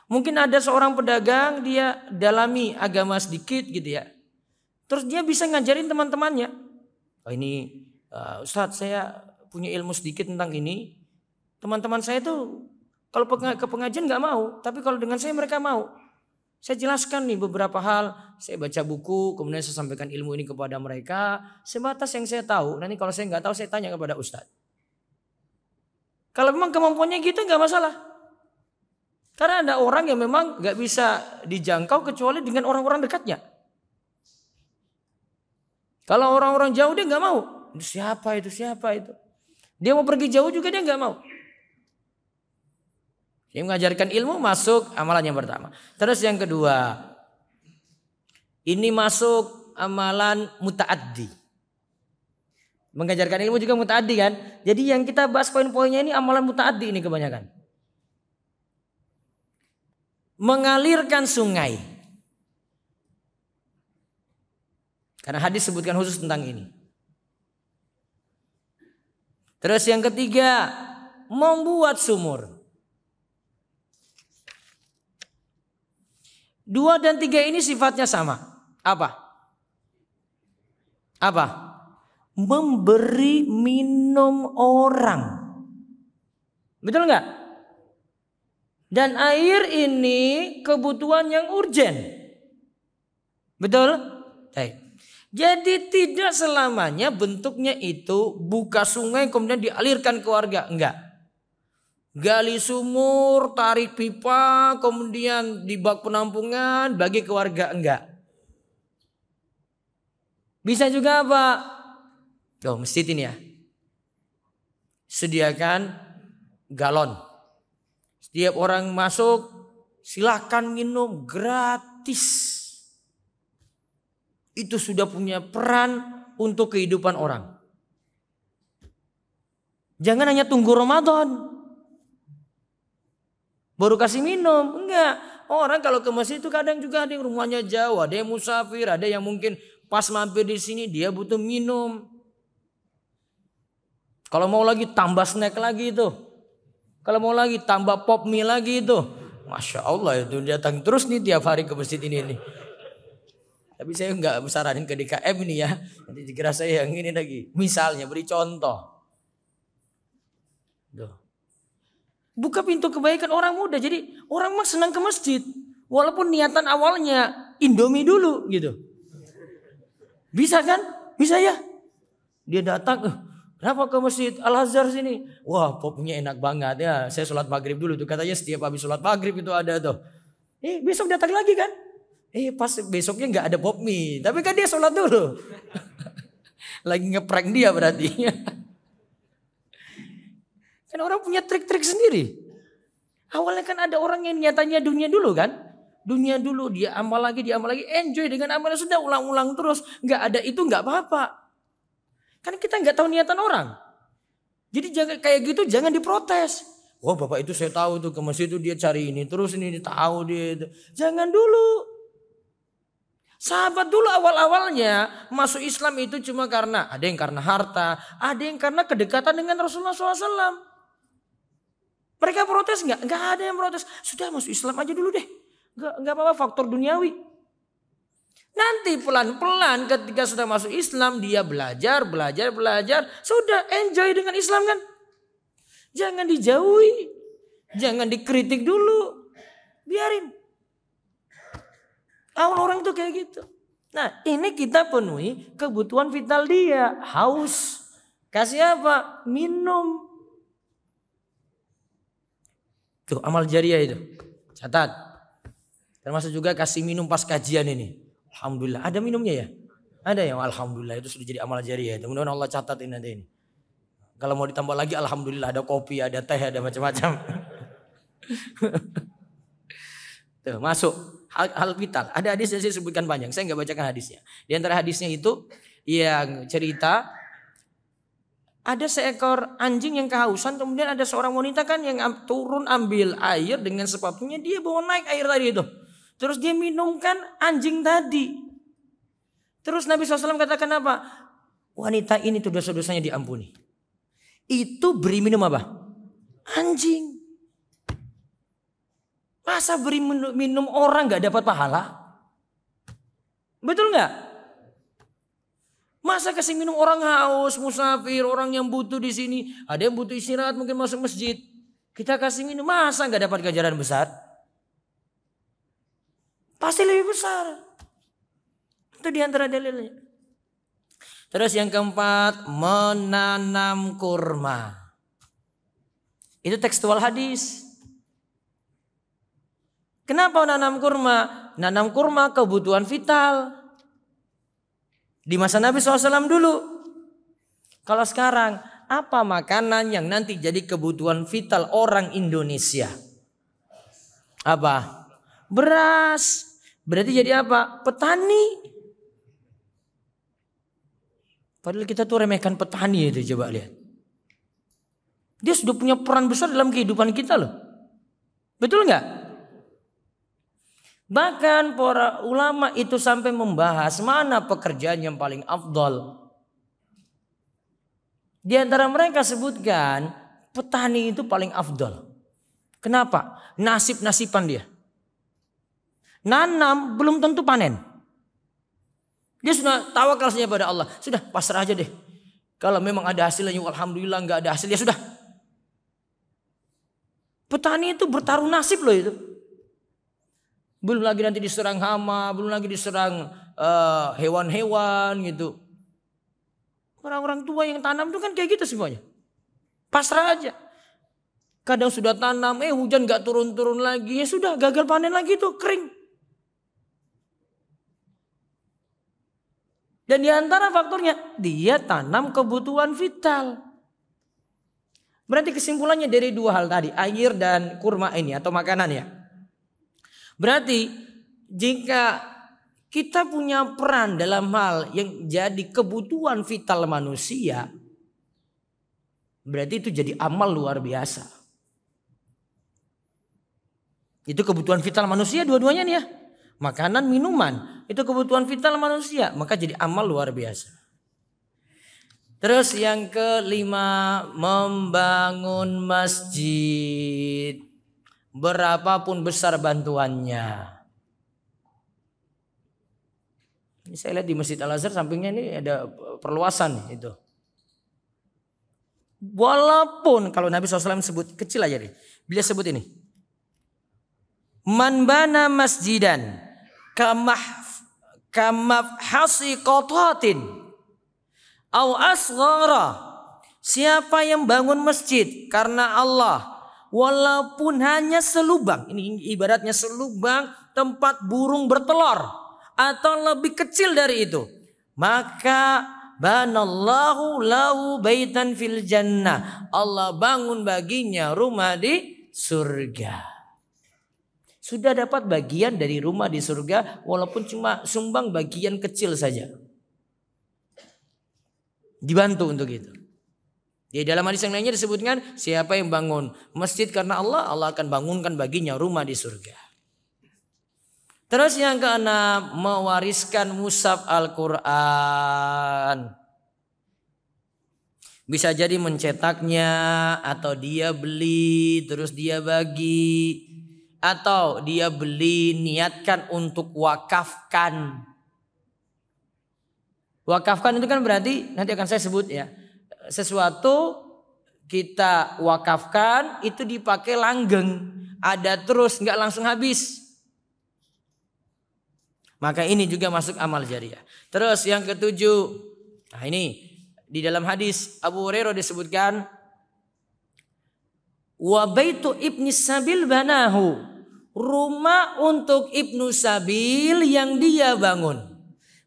S1: Mungkin ada seorang pedagang, dia dalami agama sedikit gitu ya. Terus dia bisa ngajarin teman-temannya. Oh ini Ustadz, saya punya ilmu sedikit tentang ini. Teman-teman saya tuh kalau ke pengajian nggak mau, tapi kalau dengan saya mereka mau. Saya jelaskan nih beberapa hal, saya baca buku, kemudian saya sampaikan ilmu ini kepada mereka. Sebatas yang saya tahu, nanti kalau saya nggak tahu saya tanya kepada Ustadz. Kalau memang kemampuannya gitu nggak masalah. Karena ada orang yang memang nggak bisa dijangkau kecuali dengan orang-orang dekatnya. Kalau orang-orang jauh dia nggak mau. Siapa itu? Dia mau pergi jauh juga dia nggak mau. Dia mengajarkan ilmu masuk amalan yang pertama. Terus yang kedua, ini masuk amalan muta'addi. Mengajarkan ilmu juga muta'addi kan. Jadi yang kita bahas poin-poinnya ini amalan muta'addi ini kebanyakan. Mengalirkan sungai. Karena hadis sebutkan khusus tentang ini. Terus yang ketiga, membuat sumur. 2 dan 3 ini sifatnya sama. Apa? Memberi minum orang. Betul nggak? Dan air ini kebutuhan yang urgen. Betul? Baik. Jadi tidak selamanya bentuknya itu buka sungai kemudian dialirkan ke warga. Enggak. Gali sumur, tarik pipa, kemudian di bak penampungan bagi ke warga. Enggak. Bisa juga apa? Masjid ini ya. Sediakan galon. Setiap orang masuk silakan minum gratis. Itu sudah punya peran untuk kehidupan orang. Jangan hanya tunggu Ramadan baru kasih minum. Enggak. Orang kalau ke masjid itu kadang juga ada yang rumahnya jauh, ada yang musafir, ada yang mungkin pas mampir di sini dia butuh minum. Kalau mau lagi tambah snack lagi itu. Kalau mau lagi tambah pop mie lagi itu. Masya Allah itu datang terus nih tiap hari ke masjid ini nih. Tapi saya enggak saranin ke DKM ini ya. Nanti dikira saya yang ini lagi. Misalnya beri contoh. Duh. Buka pintu kebaikan orang muda. Jadi orang mah senang ke masjid. Walaupun niatan awalnya Indomie dulu gitu. Bisa kan? Bisa ya. Dia datang. Kenapa ke masjid Al-Azhar sini? Wah popnya enak banget ya. Saya sholat maghrib dulu tuh. Katanya setiap habis sholat maghrib itu ada tuh. Besok datang lagi kan? Pas besoknya gak ada pop mie. Tapi kan dia sholat dulu. Lagi ngeprank dia berarti. Kan orang punya trik-trik sendiri. Awalnya kan ada orang yang nyatanya dunia dulu kan. Dunia dulu dia amal lagi. Enjoy dengan amalnya sudah ulang-ulang terus. Gak ada itu gak apa-apa. Kan kita gak tahu niatan orang. Jadi jangan kayak gitu jangan diprotes. Wah bapak itu saya tahu tuh ke masjid itu dia cari ini. Terus ini tahu dia itu. Jangan dulu. Sahabat dulu awal-awalnya masuk Islam itu cuma karena ada yang karena harta, ada yang karena kedekatan dengan Rasulullah SAW. Mereka protes nggak? Nggak ada yang protes. Sudah masuk Islam aja dulu deh. Nggak apa-apa faktor duniawi. Nanti pelan-pelan ketika sudah masuk Islam dia belajar. Sudah enjoy dengan Islam kan? Jangan dijauhi, jangan dikritik dulu, biarin. Awal orang itu kayak gitu. Nah ini kita penuhi kebutuhan vital dia. Haus. Kasih apa? Minum. Tuh amal jariah itu. Catat. Termasuk juga kasih minum pas kajian ini. Alhamdulillah. Ada minumnya ya? Ada ya? Alhamdulillah itu sudah jadi amal jariah. Mudah-mudahan Allah catatin nanti ini. Kalau mau ditambah lagi alhamdulillah ada kopi, ada teh, ada macam-macam. Tuh masuk. Hal vital. Ada hadis yang saya sebutkan panjang. Saya nggak bacakan hadisnya. Di antara hadisnya itu yang cerita ada seekor anjing yang kehausan. Kemudian ada seorang wanita kan yang turun ambil air dengan sepatunya. Dia bawa naik air tadi itu. Terus dia minumkan anjing tadi. Terus Nabi SAW katakan apa? wanita ini tuh dosa-dosanya diampuni. Itu beri minum apa? Anjing. Masa beri minum orang gak dapat pahala? Betul gak? Masa kasih minum orang haus, musafir, orang yang butuh di sini. Ada yang butuh istirahat mungkin masuk masjid. Kita kasih minum, masa gak dapat ganjaran besar? Pasti lebih besar. Itu diantara dalilnya. Terus yang keempat, menanam kurma. Itu tekstual hadis. Kenapa nanam kurma? Nanam kurma kebutuhan vital. Di masa Nabi SAW dulu. Kalau sekarang, apa makanan yang nanti jadi kebutuhan vital orang Indonesia? Apa? Beras. Berarti jadi apa? Petani. Padahal kita tuh remehkan petani itu, coba lihat. Dia sudah punya peran besar dalam kehidupan kita loh. Betul nggak? Bahkan para ulama itu sampai membahas mana pekerjaan yang paling afdol. Di antara mereka sebutkan petani itu paling afdol. Kenapa? Nasib-nasiban dia. Nanam belum tentu panen. Dia sudah tawakal saja pada Allah. Sudah pasrah aja deh. Kalau memang ada hasilnya, alhamdulillah, nggak ada hasil ya sudah. Petani itu bertaruh nasib loh itu. Belum lagi nanti diserang hama, belum lagi diserang hewan-hewan gitu. Orang-orang tua yang tanam itu kan kayak gitu semuanya. Pasrah aja. Kadang sudah tanam, hujan gak turun-turun lagi. Ya sudah, gagal panen lagi tuh, kering. Dan di antara faktornya, dia tanam kebutuhan vital. Berarti kesimpulannya dari dua hal tadi, air dan kurma ini atau makanan ya. Berarti jika kita punya peran dalam hal yang jadi kebutuhan vital manusia, berarti itu jadi amal luar biasa. Itu kebutuhan vital manusia dua-duanya nih ya. Makanan, minuman, itu kebutuhan vital manusia, maka jadi amal luar biasa. Terus yang kelima, membangun masjid. Berapapun besar bantuannya. Ini saya lihat di Masjid Al-Azhar sampingnya ini ada perluasan itu. Walaupun kalau Nabi SAW sebut kecil aja nih. Beliau sebut ini. Man bana masjidan kamafhasi qatatin au asghara. Siapa yang bangun masjid karena Allah, walaupun hanya selubang, ini ibaratnya selubang tempat burung bertelur atau lebih kecil dari itu, maka banallahu lahu baitan fil jannah. Allah bangun baginya rumah di surga. Sudah dapat bagian dari rumah di surga walaupun cuma sumbang bagian kecil saja. Dibantu untuk itu. Di dalam hadis yang lainnya disebutkan siapa yang bangun masjid karena Allah, Allah akan bangunkan baginya rumah di surga. Terus yang keenam, mewariskan mushaf Al-Quran. Bisa jadi mencetaknya atau dia beli terus dia bagi. Atau dia beli niatkan untuk wakafkan. Wakafkan itu kan berarti nanti akan saya sebut ya. Sesuatu kita wakafkan itu dipakai langgeng, ada terus nggak langsung habis, maka ini juga masuk amal jariah. Terus yang ketujuh, nah ini di dalam hadis Abu Hurairah disebutkan wa baitu ibni sabil banahu, rumah untuk ibnu sabil yang dia bangun.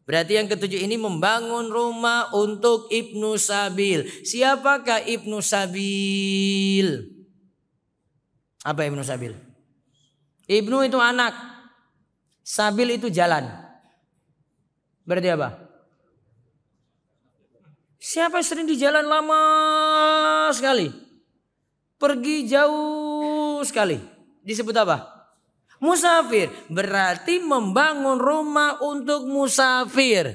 S1: Berarti yang ketujuh ini membangun rumah untuk ibnu sabil. Siapakah ibnu sabil? Apa ibnu sabil? Ibnu itu anak, sabil itu jalan. Berarti apa? Siapa yang sering di jalan lama sekali? Pergi jauh sekali. Disebut apa? Musafir. Berarti membangun rumah untuk musafir.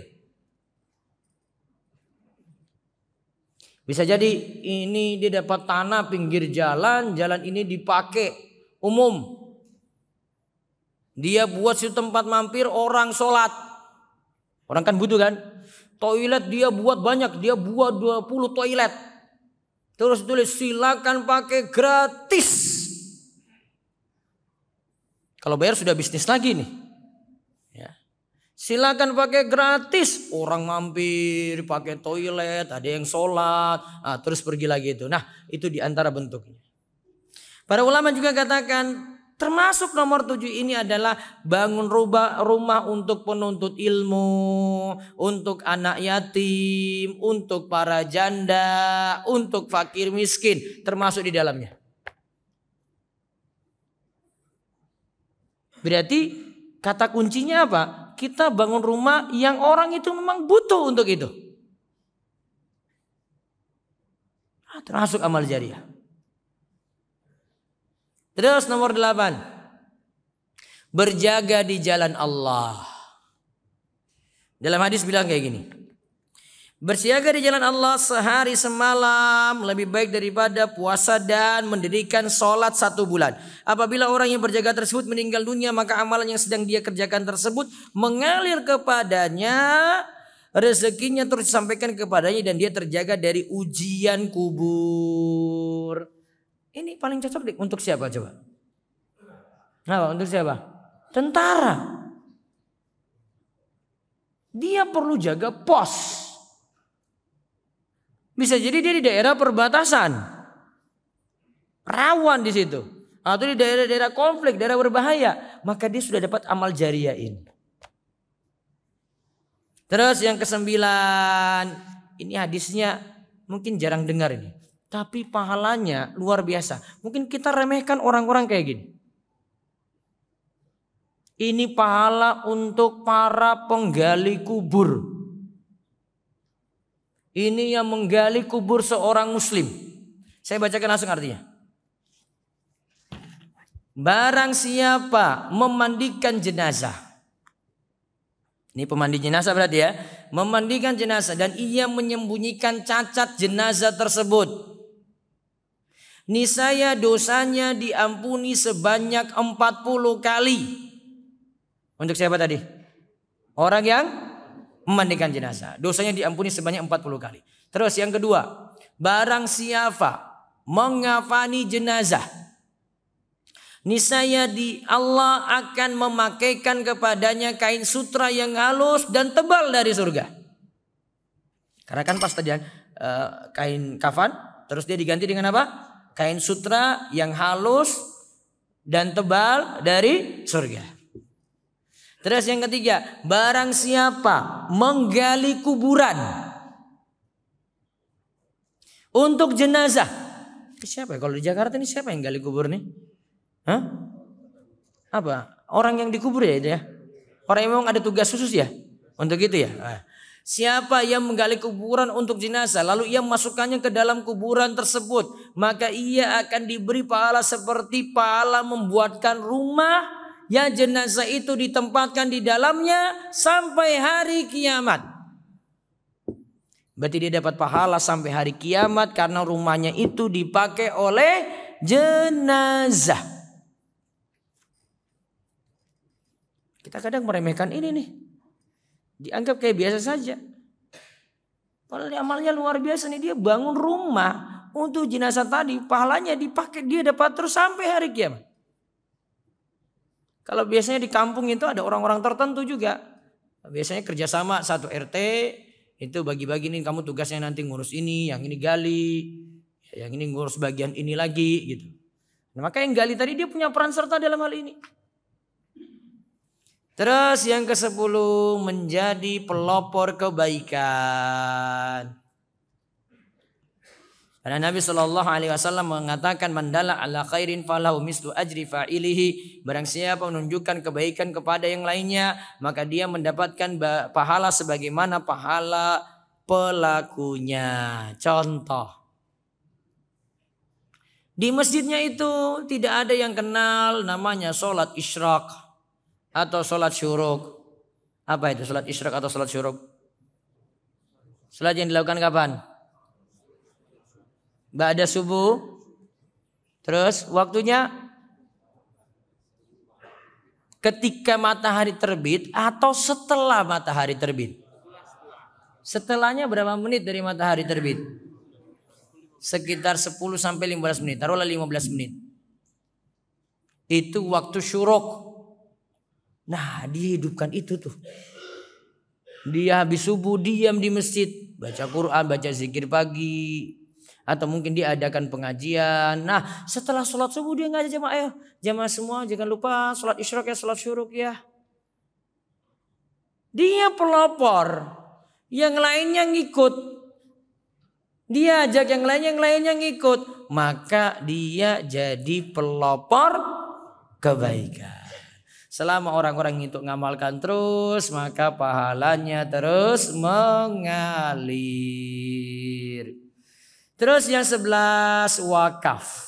S1: Bisa jadi ini dia dapat tanah pinggir jalan, jalan ini dipakai umum. Dia buat situ tempat mampir orang sholat. Orang kan butuh kan? Toilet dia buat banyak, dia buat 20 toilet. Terus tulis silakan pakai gratis. Kalau bayar sudah bisnis lagi nih. Ya. Silakan pakai gratis. Orang mampir pakai toilet, ada yang sholat, terus pergi lagi itu. Nah, itu diantara bentuknya. Para ulama juga katakan termasuk nomor 7 ini adalah bangun rumah untuk penuntut ilmu, untuk anak yatim, untuk para janda, untuk fakir miskin, termasuk di dalamnya. Berarti kata kuncinya apa? Kita bangun rumah yang orang itu memang butuh untuk itu. Termasuk amal jariah. Terus nomor 8. Berjaga di jalan Allah. Dalam hadis bilang kayak gini. Bersiaga di jalan Allah sehari semalam lebih baik daripada puasa dan mendirikan sholat 1 bulan. Apabila orang yang berjaga tersebut meninggal dunia, maka amalan yang sedang dia kerjakan tersebut mengalir kepadanya, rezekinya terus disampaikan kepadanya, dan dia terjaga dari ujian kubur. Ini paling cocok untuk siapa coba? Nah, untuk siapa? Tentara. Dia perlu jaga pos. Bisa jadi dia di daerah perbatasan, rawan di situ, atau di daerah-daerah konflik, daerah berbahaya, maka dia sudah dapat amal jariah ini. Terus yang ke-9, ini hadisnya mungkin jarang dengar ini, tapi pahalanya luar biasa. Mungkin kita remehkan orang-orang kayak gini. Ini pahala untuk para penggali kubur. Ini yang menggali kubur seorang muslim. Saya bacakan langsung artinya. Barang siapa memandikan jenazah. Ini pemandi jenazah berarti ya. Memandikan jenazah dan ia menyembunyikan cacat jenazah tersebut. Niscaya dosanya diampuni sebanyak 40 kali. Untuk siapa tadi? Orang yang memandikan jenazah, dosanya diampuni sebanyak 40 kali. Terus yang kedua, barang siapa mengafani jenazah, niscaya Allah akan memakaikan kepadanya kain sutra yang halus dan tebal dari surga. Karena kan pas tadi kain kafan, terus dia diganti dengan apa? Kain sutra yang halus dan tebal dari surga. Terus yang ketiga, barang siapa menggali kuburan untuk jenazah. Siapa ya? Kalau di Jakarta ini siapa yang gali kubur nih? Hah? Apa? Orang yang dikubur ya itu ya? Orang yang memang ada tugas khusus ya? Untuk itu ya? Siapa yang menggali kuburan untuk jenazah lalu ia masukkannya ke dalam kuburan tersebut, maka ia akan diberi pahala seperti pahala membuatkan rumah yang jenazah itu ditempatkan di dalamnya sampai hari kiamat. Berarti dia dapat pahala sampai hari kiamat karena rumahnya itu dipakai oleh jenazah. Kita kadang meremehkan ini nih. Dianggap kayak biasa saja. Padahal amalnya luar biasa nih. Dia bangun rumah untuk jenazah tadi. Pahalanya dipakai, dia dapat terus sampai hari kiamat. Kalau biasanya di kampung itu ada orang-orang tertentu juga. Biasanya kerjasama satu RT. Itu bagi-bagi nih, kamu tugasnya nanti ngurus ini, yang ini gali, yang ini ngurus bagian ini lagi gitu. Nah, maka yang gali tadi dia punya peran serta dalam hal ini. Terus yang ke-10, menjadi pelopor kebaikan. Karena Nabi SAW mengatakan, mandala ala khairin falahu mislu ajri fa'ilihi. Barang siapa menunjukkan kebaikan kepada yang lainnya, maka dia mendapatkan pahala sebagaimana pahala pelakunya. Contoh, di masjidnya itu tidak ada yang kenal namanya sholat isyraq atau sholat syuruk. Apa itu sholat isyraq atau sholat syuruk? Sholat yang dilakukan kapan? ba'da subuh. Terus waktunya ketika matahari terbit atau setelah matahari terbit? Setelahnya berapa menit dari matahari terbit? Sekitar 10 sampai 15 menit. Taruhlah 15 menit. Itu waktu syuruk. Nah, dia hidupkan itu tuh. Dia habis subuh diam di masjid, baca Quran, baca zikir pagi, atau mungkin dia adakan pengajian. Nah, setelah sholat subuh dia ngajak jamaah, jamaah semua jangan lupa sholat isyraq ya, sholat syuruk ya. Dia pelopor, yang lainnya ngikut. Dia ajak yang lainnya ngikut, maka dia jadi pelopor kebaikan. Selama orang-orang itu ngamalkan terus, maka pahalanya terus mengalir. Terus yang 11, wakaf.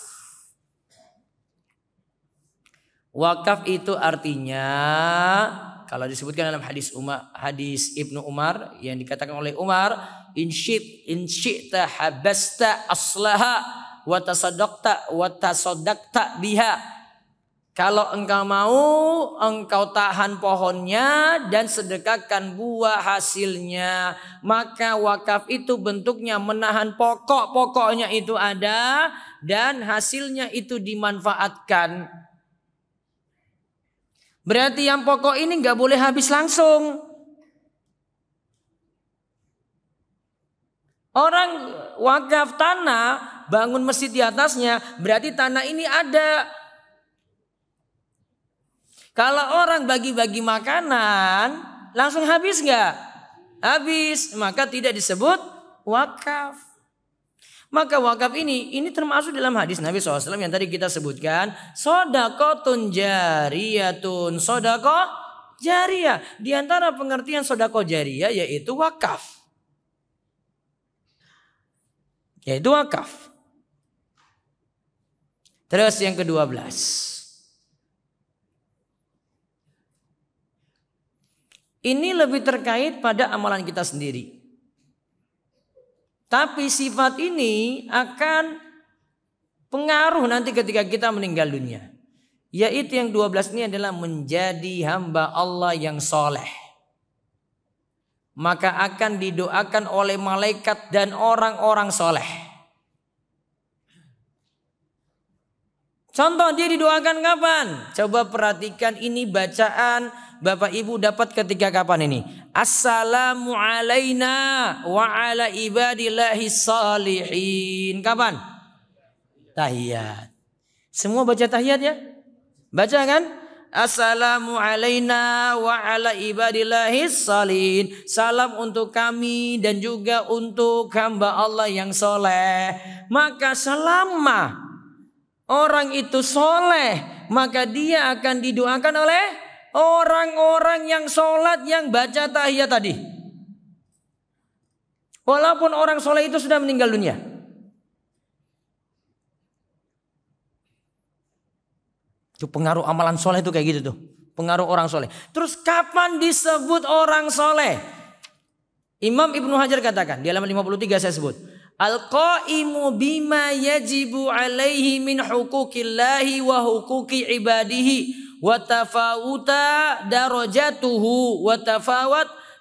S1: Wakaf itu artinya, kalau disebutkan dalam hadis Ibnu Umar yang dikatakan oleh Umar, in syi'ta habasta aslaha wa tasaddaqta biha. Kalau engkau mau, engkau tahan pohonnya dan sedekahkan buah hasilnya. Maka wakaf itu bentuknya menahan pokoknya itu ada dan hasilnya itu dimanfaatkan. Berarti yang pokok ini nggak boleh habis langsung. Orang wakaf tanah, bangun masjid di atasnya, berarti tanah ini ada. Kalau orang bagi-bagi makanan, langsung habis nggak? Habis, maka tidak disebut wakaf. Maka wakaf ini termasuk dalam hadis Nabi SAW yang tadi kita sebutkan. Sodaqotun jariyatun. Sodaqoh jariyah. Di antara pengertian sodaqoh jariyah yaitu wakaf. Yaitu wakaf. Terus yang ke-12. Ini lebih terkait pada amalan kita sendiri. Tapi sifat ini akan pengaruh nanti ketika kita meninggal dunia. Yaitu yang 12 ini adalah menjadi hamba Allah yang soleh. Maka akan didoakan oleh malaikat dan orang-orang soleh. Contoh dia didoakan kapan? Coba perhatikan ini bacaan Bapak Ibu dapat ketika kapan ini? Assalamu alaina wa ala ibadillahis salihin. Kapan? Tahiyat. Semua baca tahiyat ya? Baca kan? Assalamu alaina wa ala ibadillahis salihin. Salam untuk kami dan juga untuk hamba Allah yang soleh. Maka selama orang itu soleh, maka dia akan didoakan oleh orang-orang yang sholat yang baca tahiyat tadi. Walaupun orang soleh itu sudah meninggal dunia. Itu pengaruh amalan soleh itu kayak gitu tuh. Pengaruh orang soleh. Terus kapan disebut orang soleh? Imam Ibnu Hajar katakan di halaman 53 saya sebut. Al-qaimu bima yajibu alaihi min huquqillahi wa huquqi ibadihi. Watafawat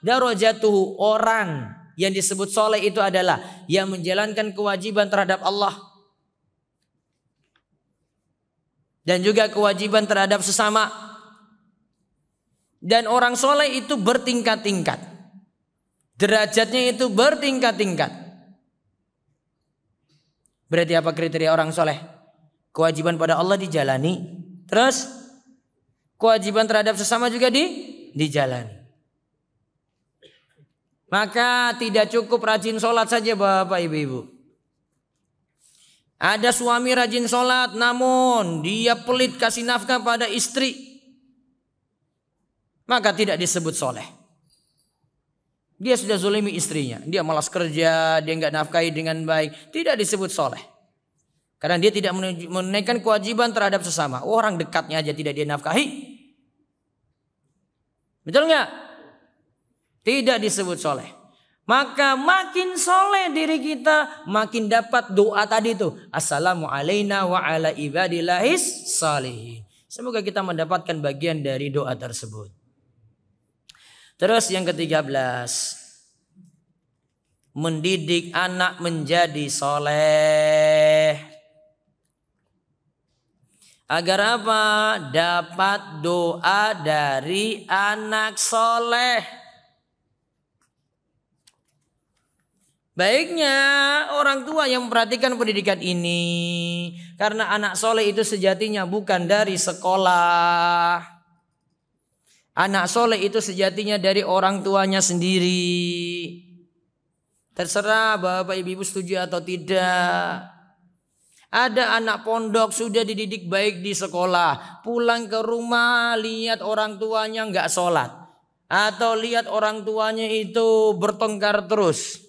S1: darajatuhu. Orang yang disebut soleh itu adalah yang menjalankan kewajiban terhadap Allah dan juga kewajiban terhadap sesama. Dan orang soleh itu bertingkat-tingkat, derajatnya itu bertingkat-tingkat. Berarti apa kriteria orang soleh? Kewajiban pada Allah dijalani, terus kewajiban terhadap sesama juga dijalani. Maka tidak cukup rajin sholat saja Bapak Ibu. Ada suami rajin sholat namun dia pelit kasih nafkah pada istri, maka tidak disebut soleh. Dia sudah zalimi istrinya, dia malas kerja, dia nggak nafkahi dengan baik, tidak disebut soleh. Karena dia tidak menunaikan kewajiban terhadap sesama. Orang dekatnya aja tidak dia nafkahi. Betul nggak? Tidak disebut soleh. Maka makin soleh diri kita, makin dapat doa tadi tuh. Assalamu alaina wa ala ibadillahis salihin. Semoga kita mendapatkan bagian dari doa tersebut. Terus yang ke-13. Mendidik anak menjadi soleh. Agar apa? Dapat doa dari anak soleh. Baiknya orang tua yang memperhatikan pendidikan ini. Karena anak soleh itu sejatinya bukan dari sekolah. Anak soleh itu sejatinya dari orang tuanya sendiri. Terserah bapak ibu setuju atau tidak. Ada anak pondok sudah dididik baik di sekolah. Pulang ke rumah lihat orang tuanya nggak sholat. Atau lihat orang tuanya itu bertengkar terus.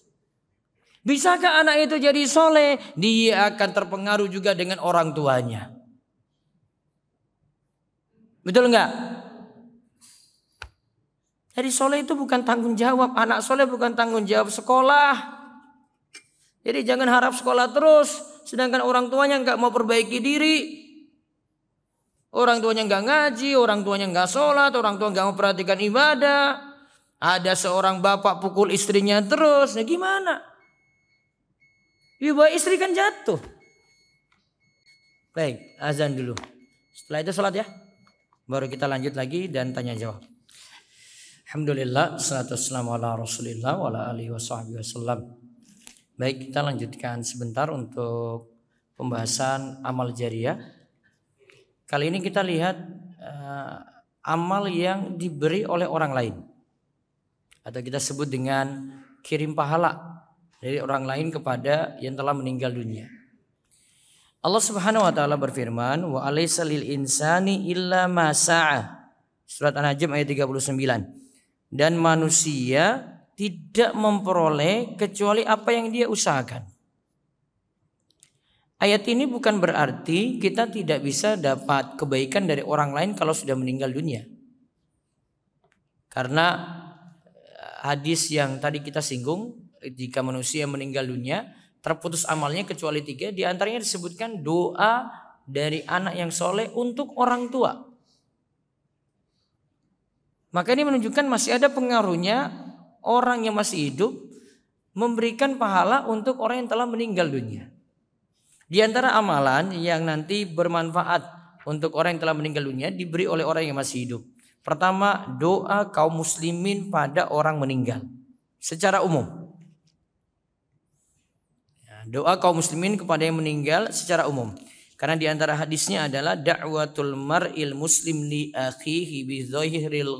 S1: Bisakah anak itu jadi soleh? Dia akan terpengaruh juga dengan orang tuanya. Betul enggak? Jadi soleh itu bukan tanggung jawab. Anak soleh bukan tanggung jawab sekolah. Jadi jangan harap sekolah terus. Sedangkan orang tuanya enggak mau perbaiki diri. Orang tuanya enggak ngaji. Orang tuanya enggak sholat. Orang tua enggak mau perhatikan ibadah. Ada seorang bapak pukul istrinya terus. Nah gimana? Ibu istri kan jatuh. Baik, azan dulu. Setelah itu sholat ya. Baru kita lanjut lagi dan tanya jawab. Alhamdulillah, salatu wassalamu ala Rasulillah wa ala alihi wasallam. Baik, kita lanjutkan sebentar untuk pembahasan amal jariyah. Kali ini kita lihat amal yang diberi oleh orang lain. Atau kita sebut dengan kirim pahala dari orang lain kepada yang telah meninggal dunia. Allah Subhanahu wa taala berfirman, "Wa alaysa lil insani illa ma sa'a." Surat An-Najm ayat 39. Dan manusia tidak memperoleh kecuali apa yang dia usahakan. Ayat ini bukan berarti kita tidak bisa dapat kebaikan dari orang lain kalau sudah meninggal dunia. Karena hadis yang tadi kita singgung, jika manusia meninggal dunia terputus amalnya kecuali 3, di antaranya disebutkan doa dari anak yang soleh untuk orang tua. Maka ini menunjukkan masih ada pengaruhnya orang yang masih hidup memberikan pahala untuk orang yang telah meninggal dunia. Di antara amalan yang nanti bermanfaat untuk orang yang telah meninggal dunia diberi oleh orang yang masih hidup. Pertama, doa kaum muslimin pada orang meninggal secara umum. Doa kaum muslimin kepada yang meninggal secara umum. Karena di antara hadisnya adalah da'watul mar'il muslim li akhihi bi dhahril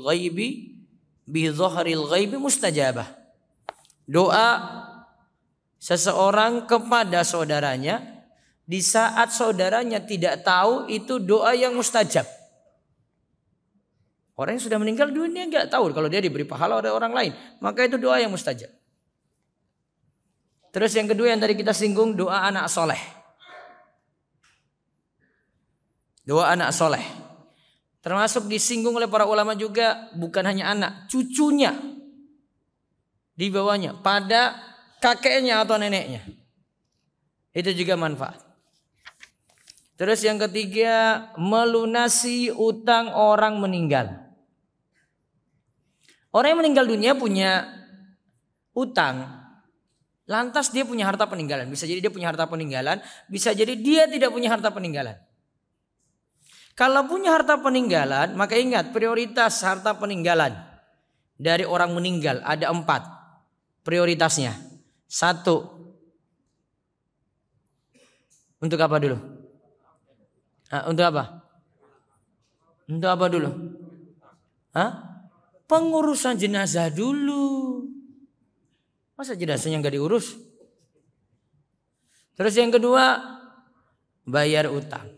S1: ghaibi mustajabah. Doa seseorang kepada saudaranya di saat saudaranya tidak tahu itu doa yang mustajab. Orang yang sudah meninggal dunia enggak tahu kalau dia diberi pahala oleh orang lain, maka itu doa yang mustajab. Terus yang kedua yang tadi kita singgung, doa anak soleh. Doa anak soleh. Termasuk disinggung oleh para ulama juga bukan hanya anak, cucunya di bawahnya pada kakeknya atau neneknya. Itu juga manfaat. Terus yang ketiga, melunasi utang orang meninggal. Orang yang meninggal dunia punya utang. Lantas dia punya harta peninggalan. Bisa jadi dia punya harta peninggalan. Bisa jadi dia tidak punya harta peninggalan. Kalau punya harta peninggalan, maka ingat prioritas harta peninggalan dari orang meninggal ada 4 prioritasnya. 1, untuk apa dulu? Untuk apa? Untuk apa dulu? Pengurusan jenazah dulu. Masa jenazahnya nggak diurus? Terus yang kedua, bayar utang.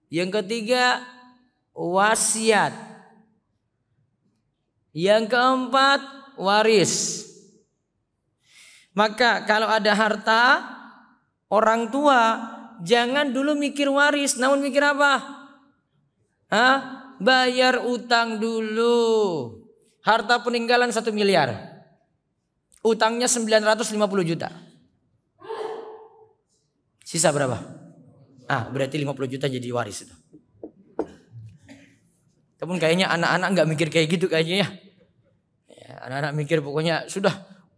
S1: Yang ketiga, wasiat. Yang keempat, waris. Maka kalau ada harta orang tua, jangan dulu mikir waris, namun mikir apa? Bayar utang dulu. Harta peninggalan 1 miliar. Utangnya 950 juta. Sisa berapa? Berarti 50 juta jadi waris itu. Tapi kayaknya anak-anak nggak mikir kayak gitu kayaknya ya. Anak-anak mikir pokoknya sudah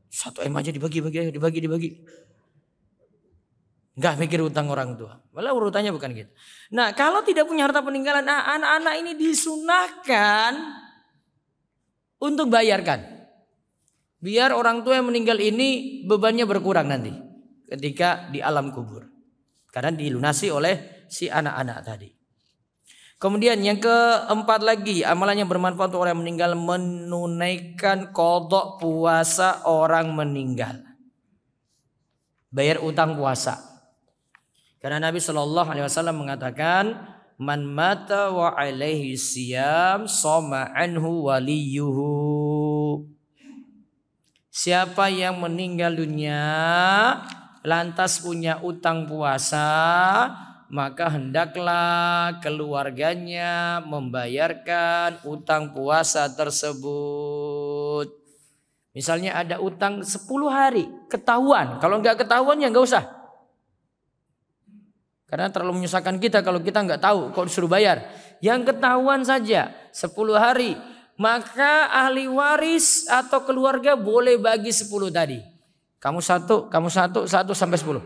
S1: 1 M aja dibagi. Nggak mikir utang orang tua. Malah urutannya bukan gitu. Nah, kalau tidak punya harta peninggalan, anak-anak ini disunahkan untuk bayarkan. Biar orang tua yang meninggal ini bebannya berkurang nanti ketika di alam kubur. Karena dilunasi oleh si anak-anak tadi. Kemudian yang keempat lagi, amalan yang bermanfaat untuk orang yang meninggal, menunaikan qada puasa orang meninggal. Bayar utang puasa. Karena Nabi SAW mengatakan, man mata wa alaihi siyam soma anhu waliyuhu. Siapa yang meninggal dunia lantas punya utang puasa, maka hendaklah keluarganya membayarkan utang puasa tersebut. Misalnya ada utang 10 hari, ketahuan. Kalau nggak ketahuan ya nggak usah. Karena terlalu menyusahkan kita kalau kita nggak tahu kok disuruh bayar. Yang ketahuan saja 10 hari, maka ahli waris atau keluarga boleh bagi 10 tadi. Kamu satu sampai 10.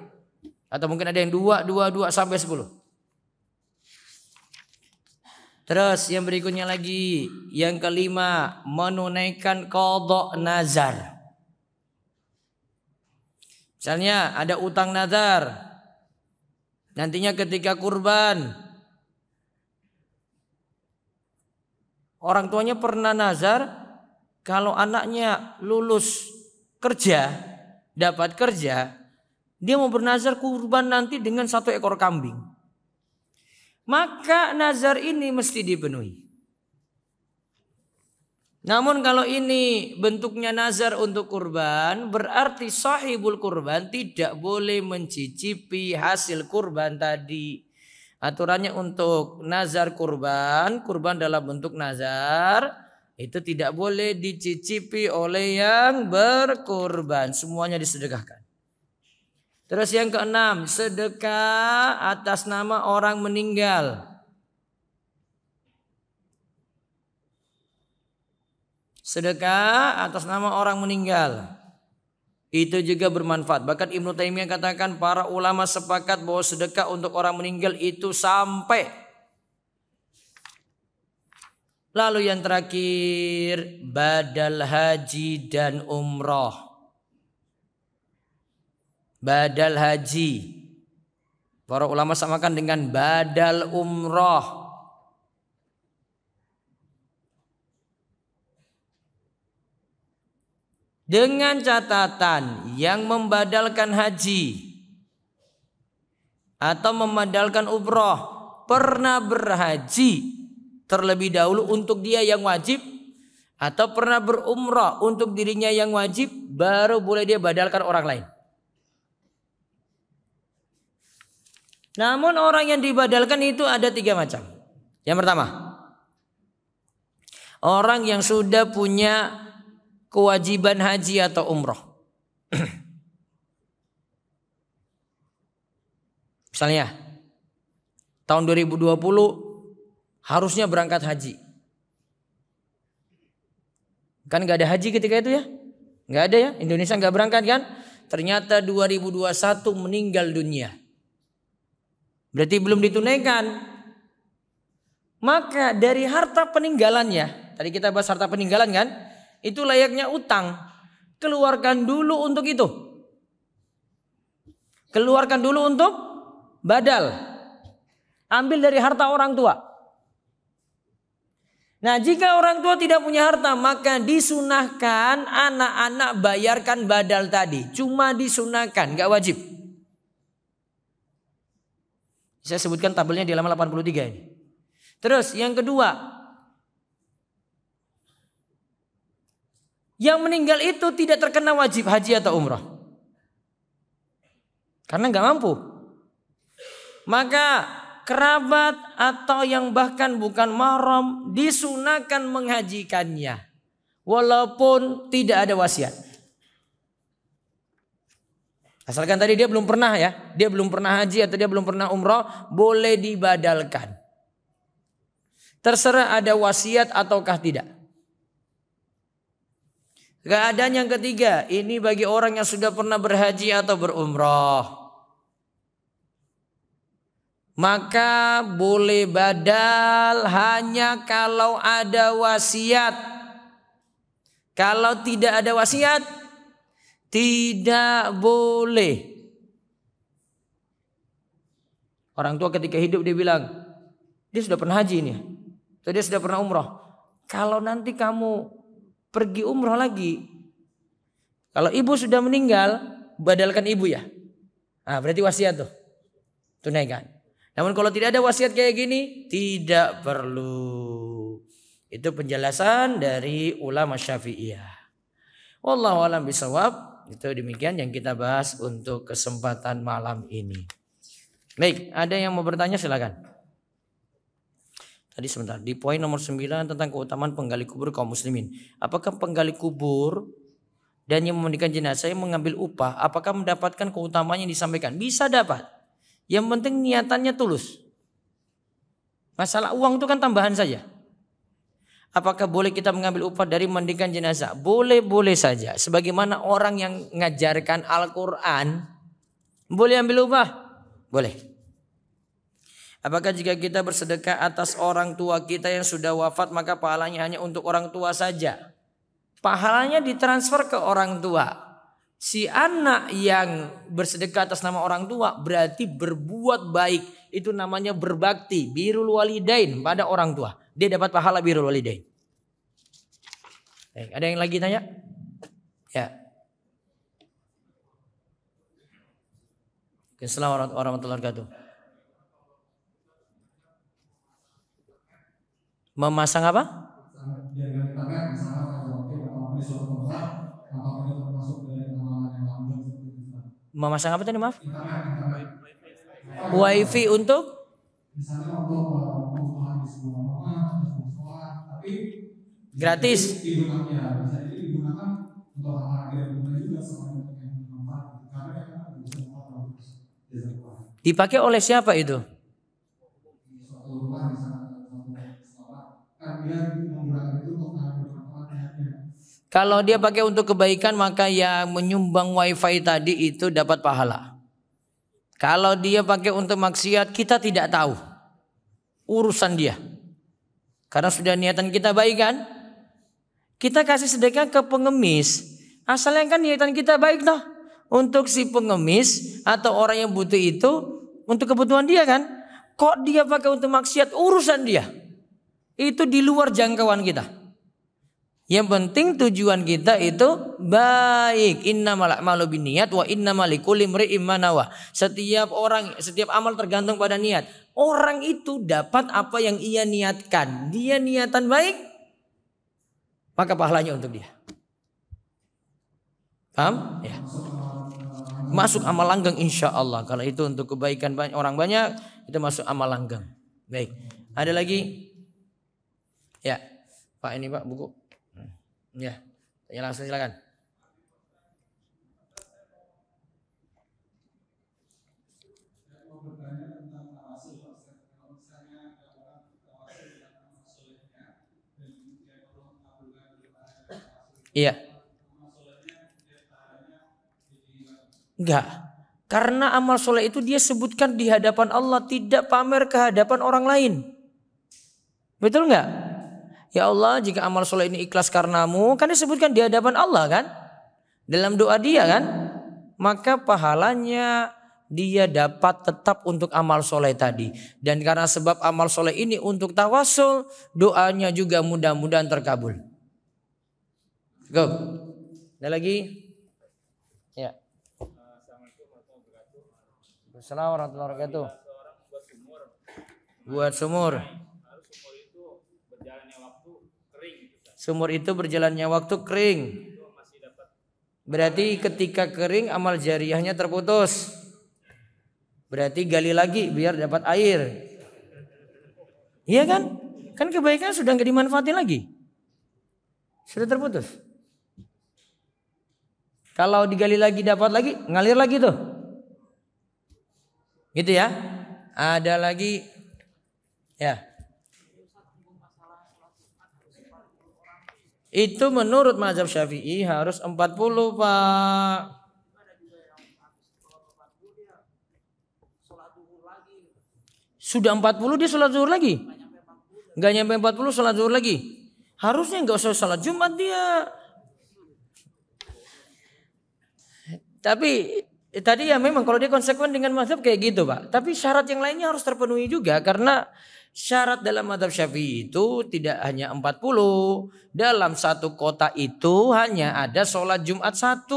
S1: Atau mungkin ada yang dua sampai 10. Terus yang berikutnya lagi, yang kelima, menunaikan qada nazar. Misalnya ada utang nazar. Nantinya ketika kurban, orang tuanya pernah nazar kalau anaknya lulus kerja, dapat kerja, dia mau bernazar kurban nanti dengan 1 ekor kambing. Maka nazar ini mesti dipenuhi. Namun kalau ini bentuknya nazar untuk kurban, berarti sahibul kurban tidak boleh mencicipi hasil kurban tadi. Aturannya untuk nazar kurban dalam bentuk nazar, itu tidak boleh dicicipi oleh yang berkurban. Semuanya disedekahkan. Terus yang keenam, sedekah atas nama orang meninggal. Sedekah atas nama orang meninggal. Itu juga bermanfaat. Bahkan Ibnu Taimiyah katakan para ulama sepakat bahwa sedekah untuk orang meninggal itu sampai. Lalu yang terakhir, badal haji dan umroh. Badal haji, para ulama samakan dengan badal umroh. Dengan catatan yang membadalkan haji atau membadalkan umroh pernah berhaji terlebih dahulu untuk dia yang wajib, atau pernah berumrah untuk dirinya yang wajib, baru boleh dia badalkan orang lain. Namun orang yang dibadalkan itu ada 3 macam. Yang pertama, orang yang sudah punya kewajiban haji atau umrah. Misalnya tahun 2020 harusnya berangkat haji. Kan gak ada haji ketika itu ya? Gak ada ya, Indonesia gak berangkat kan? Ternyata 2021 meninggal dunia. Berarti belum ditunaikan. Maka dari harta peninggalannya, tadi kita bahas harta peninggalan kan, itu layaknya utang. Keluarkan dulu untuk itu. Keluarkan dulu untuk badal. Ambil dari harta orang tua. Nah, jika orang tua tidak punya harta, maka disunahkan anak-anak bayarkan badal tadi. Cuma disunahkan, gak wajib. Saya sebutkan tabelnya di halaman 83 ini. Terus yang kedua, yang meninggal itu tidak terkena wajib haji atau umrah. Karena gak mampu. Maka kerabat atau yang bahkan bukan mahram disunahkan menghajikannya walaupun tidak ada wasiat. Asalkan tadi dia belum pernah ya, dia belum pernah haji atau dia belum pernah umroh, boleh dibadalkan. Terserah ada wasiat ataukah tidak. Keadaan yang ketiga, ini bagi orang yang sudah pernah berhaji atau berumroh. Maka boleh badal hanya kalau ada wasiat. Kalau tidak ada wasiat, tidak boleh. Orang tua ketika hidup dia bilang, dia sudah pernah haji ini, atau dia sudah pernah umroh. Kalau nanti kamu pergi umroh lagi, kalau ibu sudah meninggal, badalkan ibu ya. Nah, berarti wasiat tuh, tunaikan. Namun kalau tidak ada wasiat kayak gini, tidak perlu. Itu penjelasan dari ulama Syafi'iyah. Wallahu a'lam bishawab. Itu demikian yang kita bahas untuk kesempatan malam ini. Baik, ada yang mau bertanya silakan. Tadi sebentar, di poin nomor 9 tentang keutamaan penggali kubur kaum muslimin. Apakah penggali kubur dan yang memandikan jenazah yang mengambil upah, apakah mendapatkan keutamaan yang disampaikan? Bisa dapat. Yang penting niatannya tulus. Masalah uang itu kan tambahan saja. Apakah boleh kita mengambil upah dari memandikan jenazah? Boleh-boleh saja. Sebagaimana orang yang mengajarkan Al-Quran, boleh ambil upah? Boleh. Apakah jika kita bersedekah atas orang tua kita yang sudah wafat, maka pahalanya hanya untuk orang tua saja? Pahalanya ditransfer ke orang tua. Si anak yang bersedekah atas nama orang tua berarti berbuat baik. Itu namanya berbakti, birrul walidain pada orang tua. Dia dapat pahala birrul walidain. Ada yang lagi tanya? Ya. Assalamualaikum warahmatullahi wabarakatuh. Memasang apa? Memasang apa tadi, maaf? Wifi untuk? Misalnya untuk kebutuhan di sebuah rumah, tapi gratis. Digunakan, bisa jadi digunakan untuk hal-hal yang berguna juga sama untuk yang bermanfaat. Karena kan bisa bermanfaat. Dipakai oleh siapa itu? Suatu rumah misalnya, kan dia menggunakan itu untuk hal yang bermanfaat. Kalau dia pakai untuk kebaikan, maka yang menyumbang wifi tadi itu dapat pahala. Kalau dia pakai untuk maksiat, kita tidak tahu. Urusan dia. Karena sudah niatan kita baik kan? Kita kasih sedekah ke pengemis. Asalnya kan niatan kita baik toh. Untuk si pengemis atau orang yang butuh itu, untuk kebutuhan dia kan? Kok dia pakai untuk maksiat, urusan dia. Itu di luar jangkauan kita. Yang penting tujuan kita itu baik. Innamal a'malu binniyat wa innamal likulli imri'in ma nawa. Setiap amal tergantung pada niat. Orang itu dapat apa yang ia niatkan. Dia niatan baik, maka pahalanya untuk dia. Paham? Ya. Masuk amal langgeng insya Allah. Kalau itu untuk kebaikan orang banyak, itu masuk amal langgeng. Baik. Ada lagi? Ya. Pak ini Pak buku. Ya, langsung silakan. Iya. Enggak. Karena amal soleh itu dia sebutkan di hadapan Allah, tidak pamer ke hadapan orang lain. Betul enggak? Ya Allah, jika amal soleh ini ikhlas karenamu, kan disebutkan di hadapan Allah kan? Dalam doa dia kan? Maka pahalanya dia dapat tetap untuk amal soleh tadi. Dan karena sebab amal soleh ini untuk tawasul, doanya juga mudah-mudahan terkabul. Go. Ada lagi? Ya. Assalamualaikum warahmatullahi wabarakatuh. Buat sumur. Sumur itu berjalannya waktu kering. Berarti ketika kering amal jariyahnya terputus. Berarti gali lagi biar dapat air. Iya kan? Kan kebaikan sudah nggak dimanfaatin lagi. Sudah terputus. Kalau digali lagi dapat lagi, ngalir lagi tuh. Gitu ya. Ada lagi ya. Itu menurut mazhab Syafi'i harus 40, Pak. Sudah 40 dia sholat zuhur lagi. Enggak nyampe 40 sholat zuhur lagi. Harusnya enggak usah sholat Jumat dia. Tapi tadi ya memang kalau dia konsekuen dengan mazhab kayak gitu, Pak. Tapi syarat yang lainnya harus terpenuhi juga karena syarat dalam mazhab Syafi'i itu tidak hanya 40. Dalam satu kota itu hanya ada sholat Jumat 1.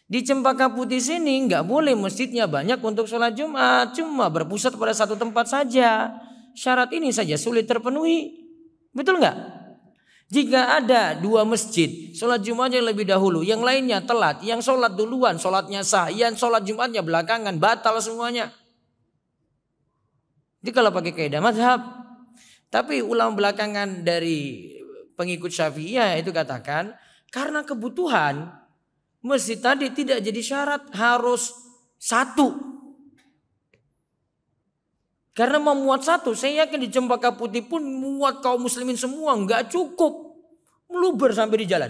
S1: Di Cempaka Putih sini nggak boleh masjidnya banyak untuk sholat Jumat. Cuma berpusat pada satu tempat saja. Syarat ini saja sulit terpenuhi. Betul nggak? Jika ada 2 masjid, sholat Jumatnya lebih dahulu, yang lainnya telat, yang sholat duluan, sholatnya sah, yang sholat Jumatnya belakangan, batal semuanya. Jadi kalau pakai kaidah mazhab. Tapi ulama belakangan dari pengikut Syafi'iyah itu katakan, karena kebutuhan, masjid tadi tidak jadi syarat, harus 1. Karena memuat 1, saya yakin di Cempaka Putih pun muat kaum muslimin semua, nggak cukup. Meluber sampai di jalan.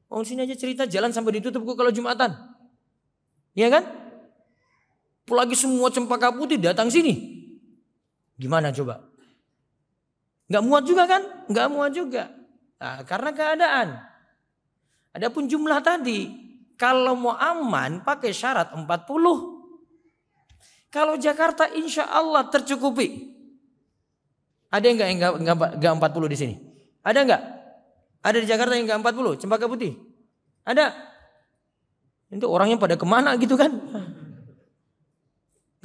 S1: Oh sini aja cerita jalan sampai ditutup kok kalau Jumatan. Iya kan? Apalagi semua Cempaka Putih datang sini. Gimana coba? Nggak muat juga kan? Nggak muat juga. Nah, karena keadaan. Adapun jumlah tadi, kalau mau aman pakai syarat 40. Kalau Jakarta insya Allah tercukupi. Ada yang enggak 40 di sini? Ada enggak? Ada di Jakarta yang enggak 40? Cempaka Putih? Ada? Itu orangnya pada kemana gitu kan?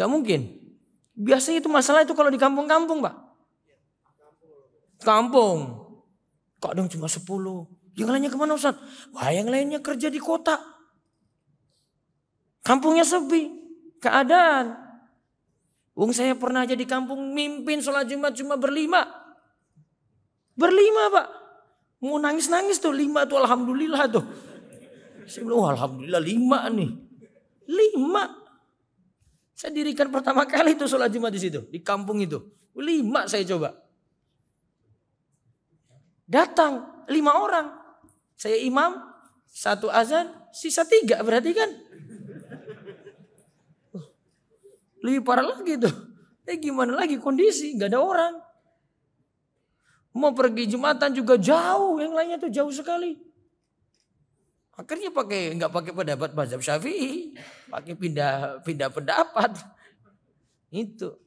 S1: Gak mungkin. Biasanya itu masalah itu kalau di kampung-kampung, Pak. Kampung. Kadang cuma 10. Yang lainnya kemana Ustaz? Wah yang lainnya kerja di kota. Kampungnya sepi. Keadaan. Saya pernah aja di kampung mimpin sholat Jumat cuma berlima. Berlima, Pak. Mau nangis-nangis tuh 5 tuh alhamdulillah tuh. Saya bilang, alhamdulillah 5 nih. 5. Saya dirikan pertama kali tuh sholat Jumat di situ, di kampung itu. 5 saya coba. Datang 5 orang. Saya imam, 1 azan, sisa 3 berarti kan? Lebih parah lagi tuh. Gimana lagi kondisi, gak ada orang. Mau pergi Jumatan juga jauh, yang lainnya tuh jauh sekali. Akhirnya nggak pakai pendapat mazhab Syafi'i, pakai pindah pendapat. Itu.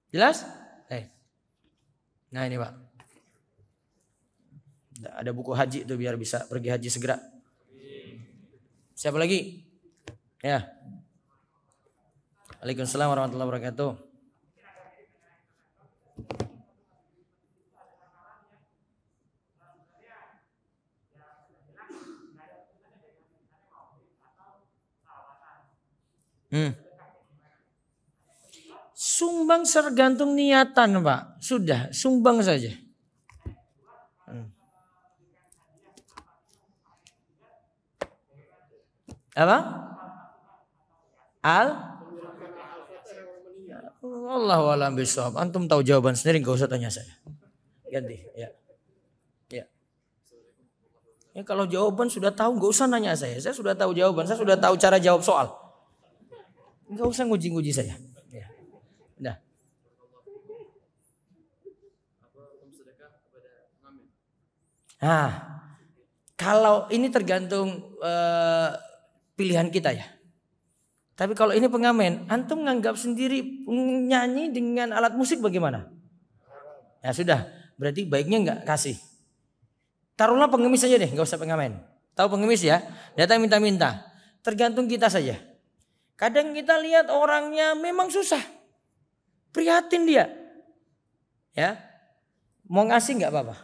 S1: Jelas? Nah ini Pak. Ada buku haji tuh biar bisa pergi haji segera. Siapa lagi? Ya. Waalaikumsalam warahmatullahi wabarakatuh. Sumbang tergantung niatan, Pak. Sudah, sumbang saja. Apa? Allahu a'lam bishawab. Antum tahu jawaban sendiri, enggak usah tanya saya. Ganti, ya. Ya kalau jawaban sudah tahu, enggak usah nanya saya. Saya sudah tahu jawaban, saya sudah tahu cara jawab soal. Enggak usah nguji-nguji saya. Ya. Udah. Nah, kalau ini tergantung pilihan kita ya. Tapi kalau ini pengamen, antum nganggap sendiri nyanyi dengan alat musik bagaimana? Ya sudah, berarti baiknya nggak kasih. Taruhlah pengemis aja deh, nggak usah pengamen. Tahu pengemis ya? Datang minta-minta. Tergantung kita saja. Kadang kita lihat orangnya memang susah, prihatin dia, ya mau ngasih nggak apa-apa.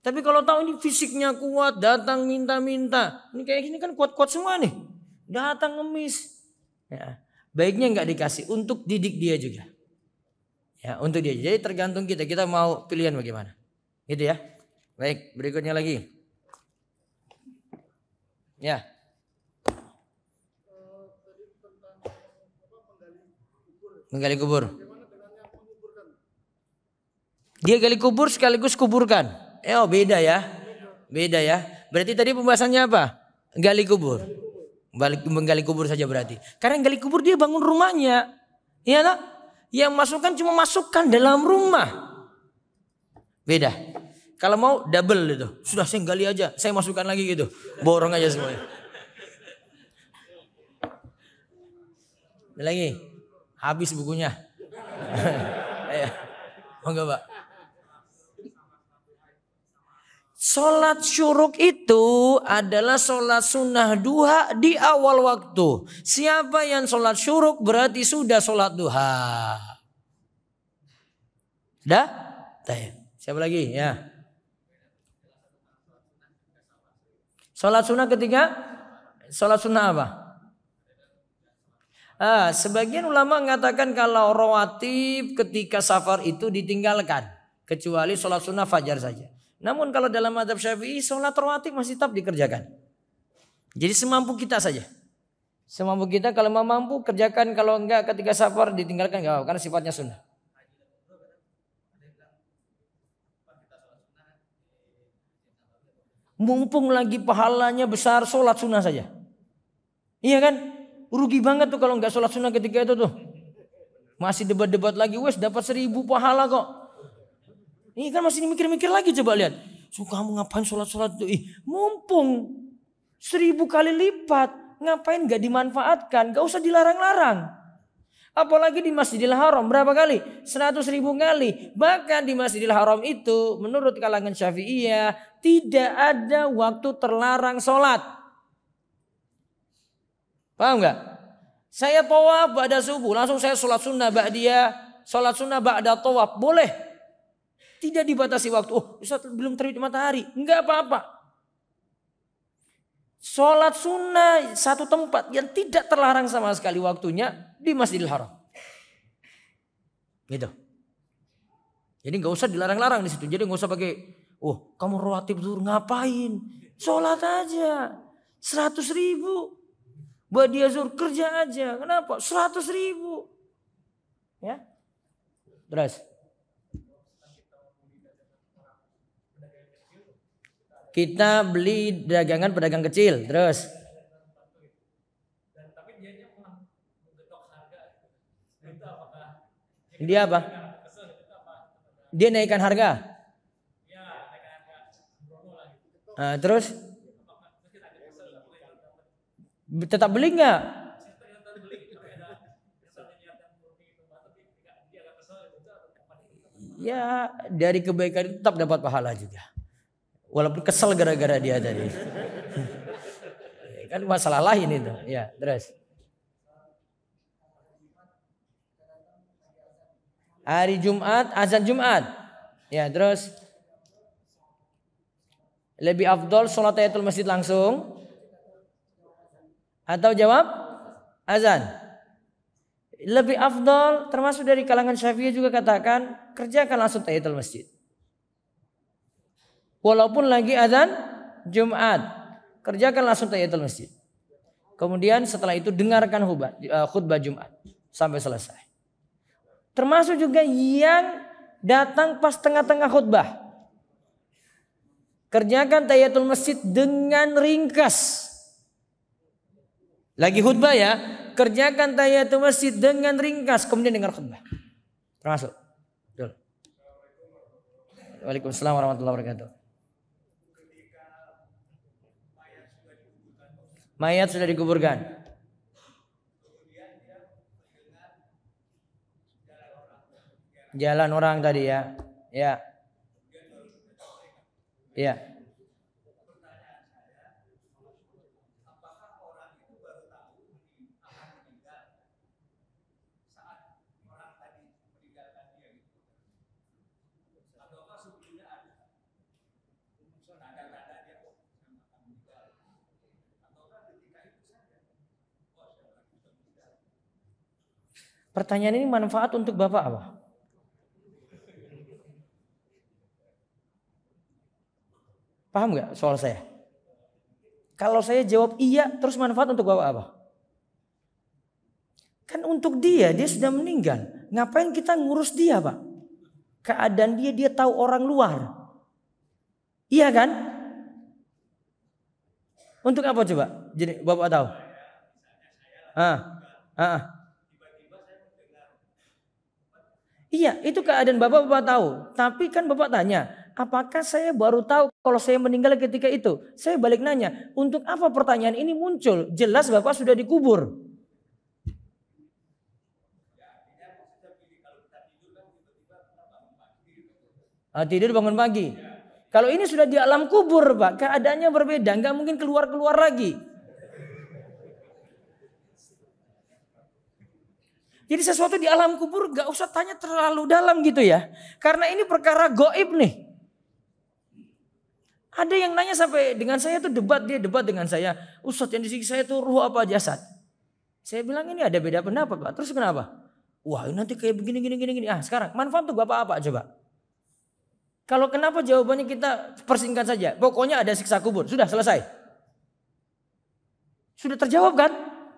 S1: Tapi kalau tahu ini fisiknya kuat, datang minta-minta, ini kayak gini kan kuat-kuat semua nih. Datang ngemis, ya, baiknya nggak dikasih untuk didik dia juga, ya untuk dia. Jadi tergantung kita mau pilihan bagaimana, gitu ya. Baik, berikutnya lagi. Ya. Menggali kubur. Dia gali kubur sekaligus kuburkan. Oh beda ya. Beda ya. Berarti tadi pembahasannya apa? Gali kubur. Menggali kubur saja berarti. Karena gali kubur dia bangun rumahnya. Iya tak? Yang masukkan cuma masukkan dalam rumah. Beda. Kalau mau double itu. Sudah saya gali aja. Saya masukkan lagi gitu. Borong aja semuanya. Lagi. Habis bukunya. Oh enggak Pak. Sholat syuruk itu adalah sholat sunnah duha di awal waktu. Siapa yang sholat syuruk berarti sudah sholat duha. Sudah? Siapa lagi? Ya. Sholat sunnah ketika? Sholat sunnah apa? Sebagian ulama mengatakan kalau rawatib ketika safar itu ditinggalkan. Kecuali sholat sunnah fajar saja. Namun kalau dalam mazhab Syafi'i sholat rawatib masih tetap dikerjakan. Jadi semampu kita saja. Semampu kita, kalau mampu kerjakan, kalau enggak ketika safar ditinggalkan enggak apa-apa karena sifatnya sunnah. Mumpung lagi pahalanya besar, sholat sunnah saja. Iya kan? Rugi banget tuh kalau enggak sholat sunnah ketika itu tuh. Masih debat-debat lagi, wes dapat 1000 pahala kok. Ini kan masih mikir-mikir lagi, coba lihat. Kamu ngapain sholat-sholat itu? Mumpung 1000 kali lipat. Ngapain gak dimanfaatkan? Gak usah dilarang-larang. Apalagi di Masjidil Haram. Berapa kali? 100.000 kali. Bahkan di Masjidil Haram itu menurut kalangan Syafi'iyah tidak ada waktu terlarang sholat. Paham gak? Saya tawaf ba'da subuh. Langsung saya sholat sunnah ba'diyah. Sholat sunnah ba'da tawaf. Boleh. Tidak dibatasi waktu. Oh, Ustaz belum terbit matahari. Enggak apa-apa. Sholat sunnah satu tempat yang tidak terlarang sama sekali waktunya di Masjidil Haram. Gitu. Jadi nggak usah dilarang-larang di situ. Jadi nggak usah pakai, oh kamu rawatib zuhur ngapain? Sholat aja. 100.000. Buat dia zuhur kerja aja. Kenapa? 100.000. Ya. Terus. Kita beli dagangan pedagang kecil, terus. Dia apa? Dia naikkan harga. Terus? Tetap beli nggak? Ya dari kebaikan itu tetap dapat pahala juga. Walaupun kesel gara-gara dia tadi. Kan masalah lain itu. Ya, terus. Hari Jumat, azan Jumat. Ya, terus. Lebih afdol sholat tahiyatul masjid langsung. Atau jawab azan. Lebih afdol termasuk dari kalangan Syafi'i juga katakan kerjakan langsung tahiyatul masjid. Walaupun lagi azan Jumat, kerjakan langsung tahiyatul masjid. Kemudian setelah itu dengarkan khutbah Jumat sampai selesai. Termasuk juga yang datang pas tengah-tengah khutbah. Kerjakan tahiyatul masjid dengan ringkas. Lagi khutbah ya, kerjakan tahiyatul masjid dengan ringkas kemudian dengar khutbah. Termasuk. Betul. Waalaikumsalam warahmatullahi wabarakatuh. Mayat sudah dikuburkan. Jalan orang tadi ya. Ya. Ya. Pertanyaan ini manfaat untuk Bapak apa? Paham nggak soal saya? Kalau saya jawab iya, terus manfaat untuk Bapak apa? Kan untuk dia sudah meninggal. Ngapain kita ngurus dia, Pak? Keadaan dia tahu orang luar. Iya kan? Untuk apa coba? Jadi Bapak tahu? Iya, itu keadaan Bapak tahu. Tapi kan Bapak tanya, apakah saya baru tahu kalau saya meninggal ketika itu? Saya balik nanya, untuk apa pertanyaan ini muncul? Jelas Bapak sudah dikubur. Tidur bangun pagi. Kalau ini sudah di alam kubur, Pak, keadaannya berbeda, nggak mungkin keluar lagi. Jadi sesuatu di alam kubur nggak usah tanya terlalu dalam gitu ya, karena ini perkara gaib nih. Ada yang nanya sampai dengan saya tuh debat dengan saya, Ustadz yang disiksa itu ruh apa jasad? Saya bilang ini ada beda pendapat, Pak. Terus kenapa? Wah nanti kayak begini. Sekarang manfaat untuk Bapak apa coba? Kalau kenapa jawabannya kita persingkat saja. Pokoknya ada siksa kubur. Sudah selesai. Sudah terjawab kan?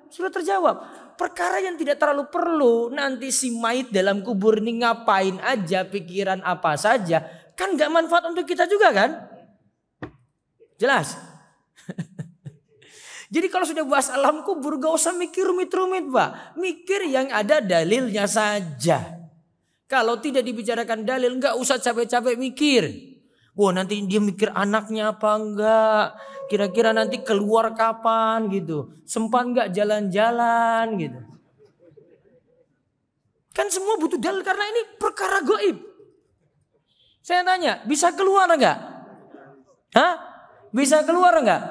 S1: Sudah terjawab. Perkara yang tidak terlalu perlu. Nanti si mayit dalam kubur ini ngapain aja. Pikiran apa saja. Kan gak manfaat untuk kita juga kan? Jelas? Jadi kalau sudah bahas alam kubur gak usah mikir rumit-rumit, Pak. Mikir yang ada dalilnya saja. Kalau tidak dibicarakan dalil, nggak usah capek-capek mikir. Wah nanti dia mikir anaknya apa enggak. Kira-kira nanti keluar kapan gitu. Sempat nggak jalan-jalan gitu. Kan semua butuh dalil karena ini perkara gaib. Saya tanya, bisa keluar enggak? Bisa keluar enggak?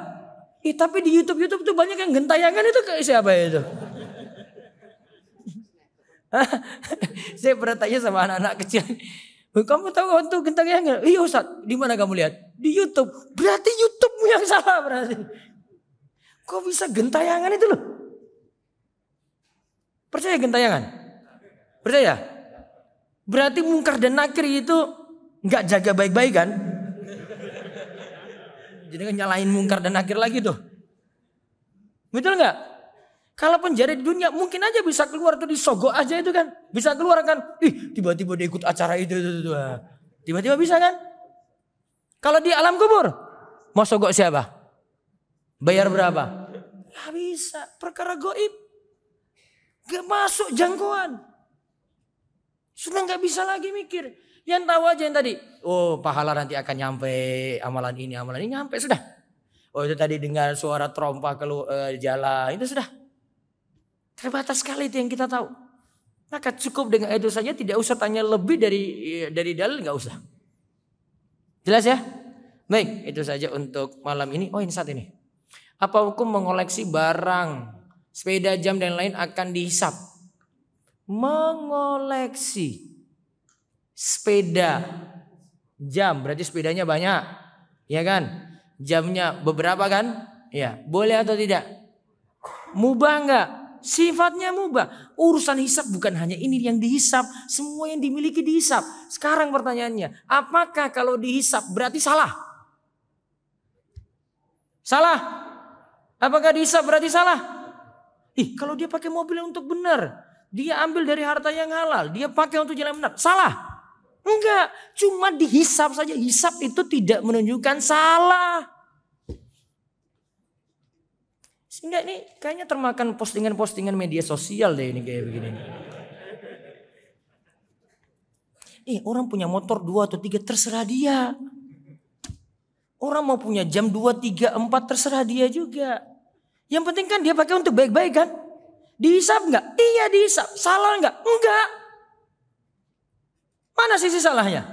S1: Tapi di YouTube tuh banyak yang gentayangan itu kayak siapa itu? Saya pernah tanya sama anak-anak kecil, kamu tahu hantu gentayangan? Iya Ustaz, di mana kamu lihat? Di YouTube. Berarti YouTube-mu yang salah berarti. Kok bisa gentayangan itu loh? Percaya gentayangan? Percaya? Berarti Mungkar dan Nakir itu nggak jaga baik-baik kan? Jadi nyalain Mungkar dan Nakir lagi tuh. Betul nggak? Kalau penjara di dunia mungkin aja bisa keluar tuh disogok aja itu kan. Bisa keluar kan. Tiba-tiba dia ikut acara itu. Tiba-tiba bisa kan. Kalau di alam kubur. Mau sogok siapa? Bayar berapa? Gak bisa. Perkara gaib. Gak masuk jangkauan. Sudah gak bisa lagi mikir. Yang tahu aja yang tadi. Oh pahala nanti akan nyampe. Amalan ini nyampe sudah. Oh itu tadi dengar suara trompa keluar jalan. Itu sudah. Terbatas sekali itu yang kita tahu. Maka cukup dengan itu saja, tidak usah tanya lebih dari dalil, nggak usah. Jelas ya? Baik, itu saja untuk malam ini. Oh ini saat ini. Apa hukum mengoleksi barang, sepeda, jam dan lain akan dihisap? Mengoleksi sepeda, jam, berarti sepedanya banyak, ya kan? Jamnya beberapa kan? Ya, boleh atau tidak? Mubah nggak? Sifatnya mubah. Urusan hisap bukan hanya ini yang dihisap, semua yang dimiliki dihisap. Sekarang pertanyaannya, apakah kalau dihisap berarti salah? Salah? Apakah dihisap berarti salah? Kalau dia pakai mobil untuk benar, dia ambil dari harta yang halal, dia pakai untuk jalan benar, salah? Enggak, cuma dihisap saja. Hisap itu tidak menunjukkan salah. Sehingga ini kayaknya termakan postingan-postingan media sosial deh ini kayak begini. Orang punya motor 2 atau 3 terserah dia. Orang mau punya jam 2, 3, 4 terserah dia juga. Yang penting kan dia pakai untuk baik-baik kan. Dihisap enggak? Iya dihisap. Salah enggak? Enggak. Mana sisi salahnya?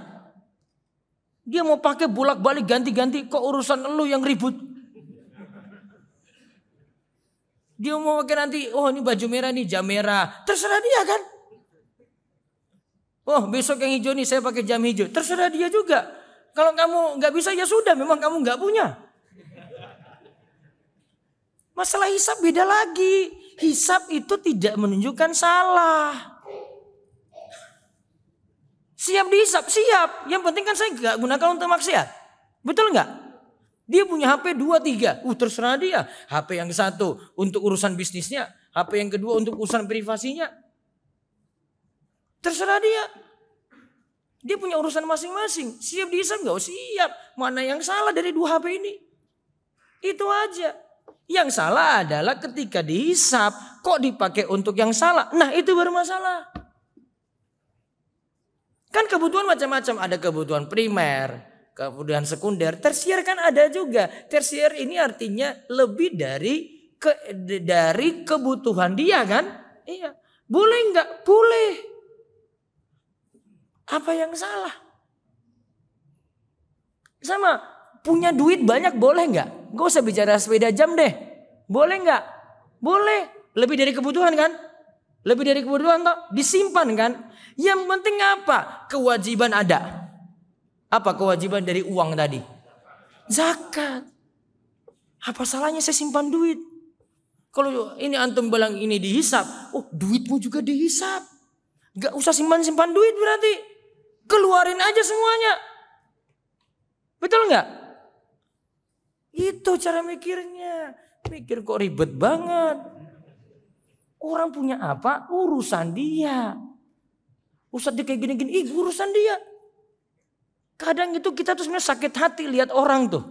S1: Dia mau pakai bolak-balik ganti-ganti, kok urusan elu yang ribut. Dia mau pakai nanti, oh ini baju merah nih, jam merah. Terserah dia kan. Oh besok yang hijau nih, saya pakai jam hijau. Terserah dia juga. Kalau kamu nggak bisa ya sudah, memang kamu nggak punya. Masalah hisap beda lagi. Hisap itu tidak menunjukkan salah. Siap dihisap, siap. Yang penting kan saya nggak gunakan untuk maksiat. Betul nggak? Dia punya HP 2, 3. Terserah dia. HP yang satu untuk urusan bisnisnya. HP yang kedua untuk urusan privasinya. Terserah dia. Dia punya urusan masing-masing. Siap dihisap nggak? Siap. Mana yang salah dari 2 HP ini? Itu aja. Yang salah adalah ketika dihisap. Kok dipakai untuk yang salah? Nah itu bermasalah. Kan kebutuhan macam-macam. Ada kebutuhan primer. Kemudian sekunder, tersier kan ada juga. Tersier ini artinya lebih dari kebutuhan dia kan? Iya. Boleh nggak? Boleh. Apa yang salah? Sama, punya duit banyak boleh nggak? Gak usah bicara sepeda jam deh. Boleh nggak? Boleh. Lebih dari kebutuhan kan? Lebih dari kebutuhan toh? Disimpan kan? Yang penting apa? Kewajiban ada. Apa kewajiban dari uang tadi? Zakat. Apa salahnya saya simpan duit? Kalau ini antum bilang ini dihisap. Duitmu juga dihisap. Gak usah simpan-simpan duit berarti. Keluarin aja semuanya. Betul gak? Itu cara mikirnya. Mikir kok ribet banget. Orang punya apa? Urusan dia. Ustadz dia kayak gini-gini. Urusan dia. Kadang itu kita tuh sebenarnya sakit hati lihat orang tuh.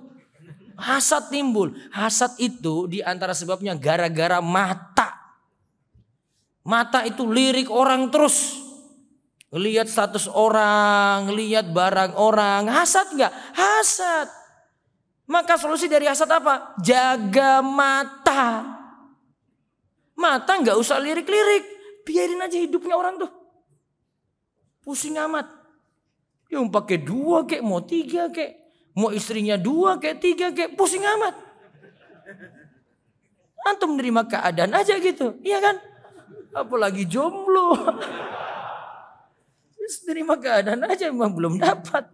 S1: Hasad timbul. Hasad itu diantara sebabnya gara-gara mata. Mata itu lirik orang terus. Lihat status orang, lihat barang orang. Hasad nggak? Hasad. Maka solusi dari hasad apa? Jaga mata. Mata nggak usah lirik-lirik. Biarin aja hidupnya orang tuh. Pusing amat. Yang pakai 2 kek, mau 3 kek, mau istrinya 2 kek, 3 kek, pusing amat. Antum menerima keadaan aja gitu, iya kan? Apalagi jomblo. Terima keadaan aja, memang belum dapat.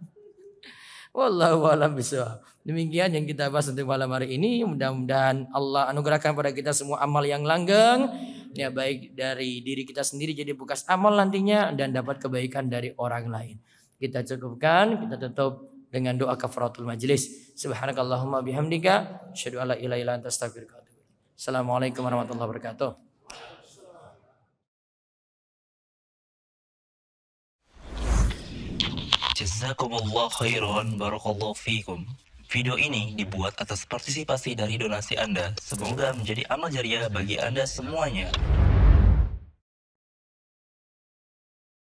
S1: Wallahu a'lam bishawab. Demikian yang kita bahas untuk malam hari ini. Mudah-mudahan Allah anugerahkan pada kita semua amal yang langgeng, ya baik dari diri kita sendiri jadi bekas amal nantinya dan dapat kebaikan dari orang lain. Kita cukupkan, kita tutup dengan doa kafaratul majlis. Subhanakallahumma bihamdika, asyhadu an la ilaha illa anta astaghfiruka wa atubu ilaik. Assalamualaikum warahmatullahi wabarakatuh.
S2: Jazakumullah khairan, barakallahu fikum. Video ini dibuat atas partisipasi dari donasi Anda. Semoga menjadi amal jariah bagi Anda semuanya.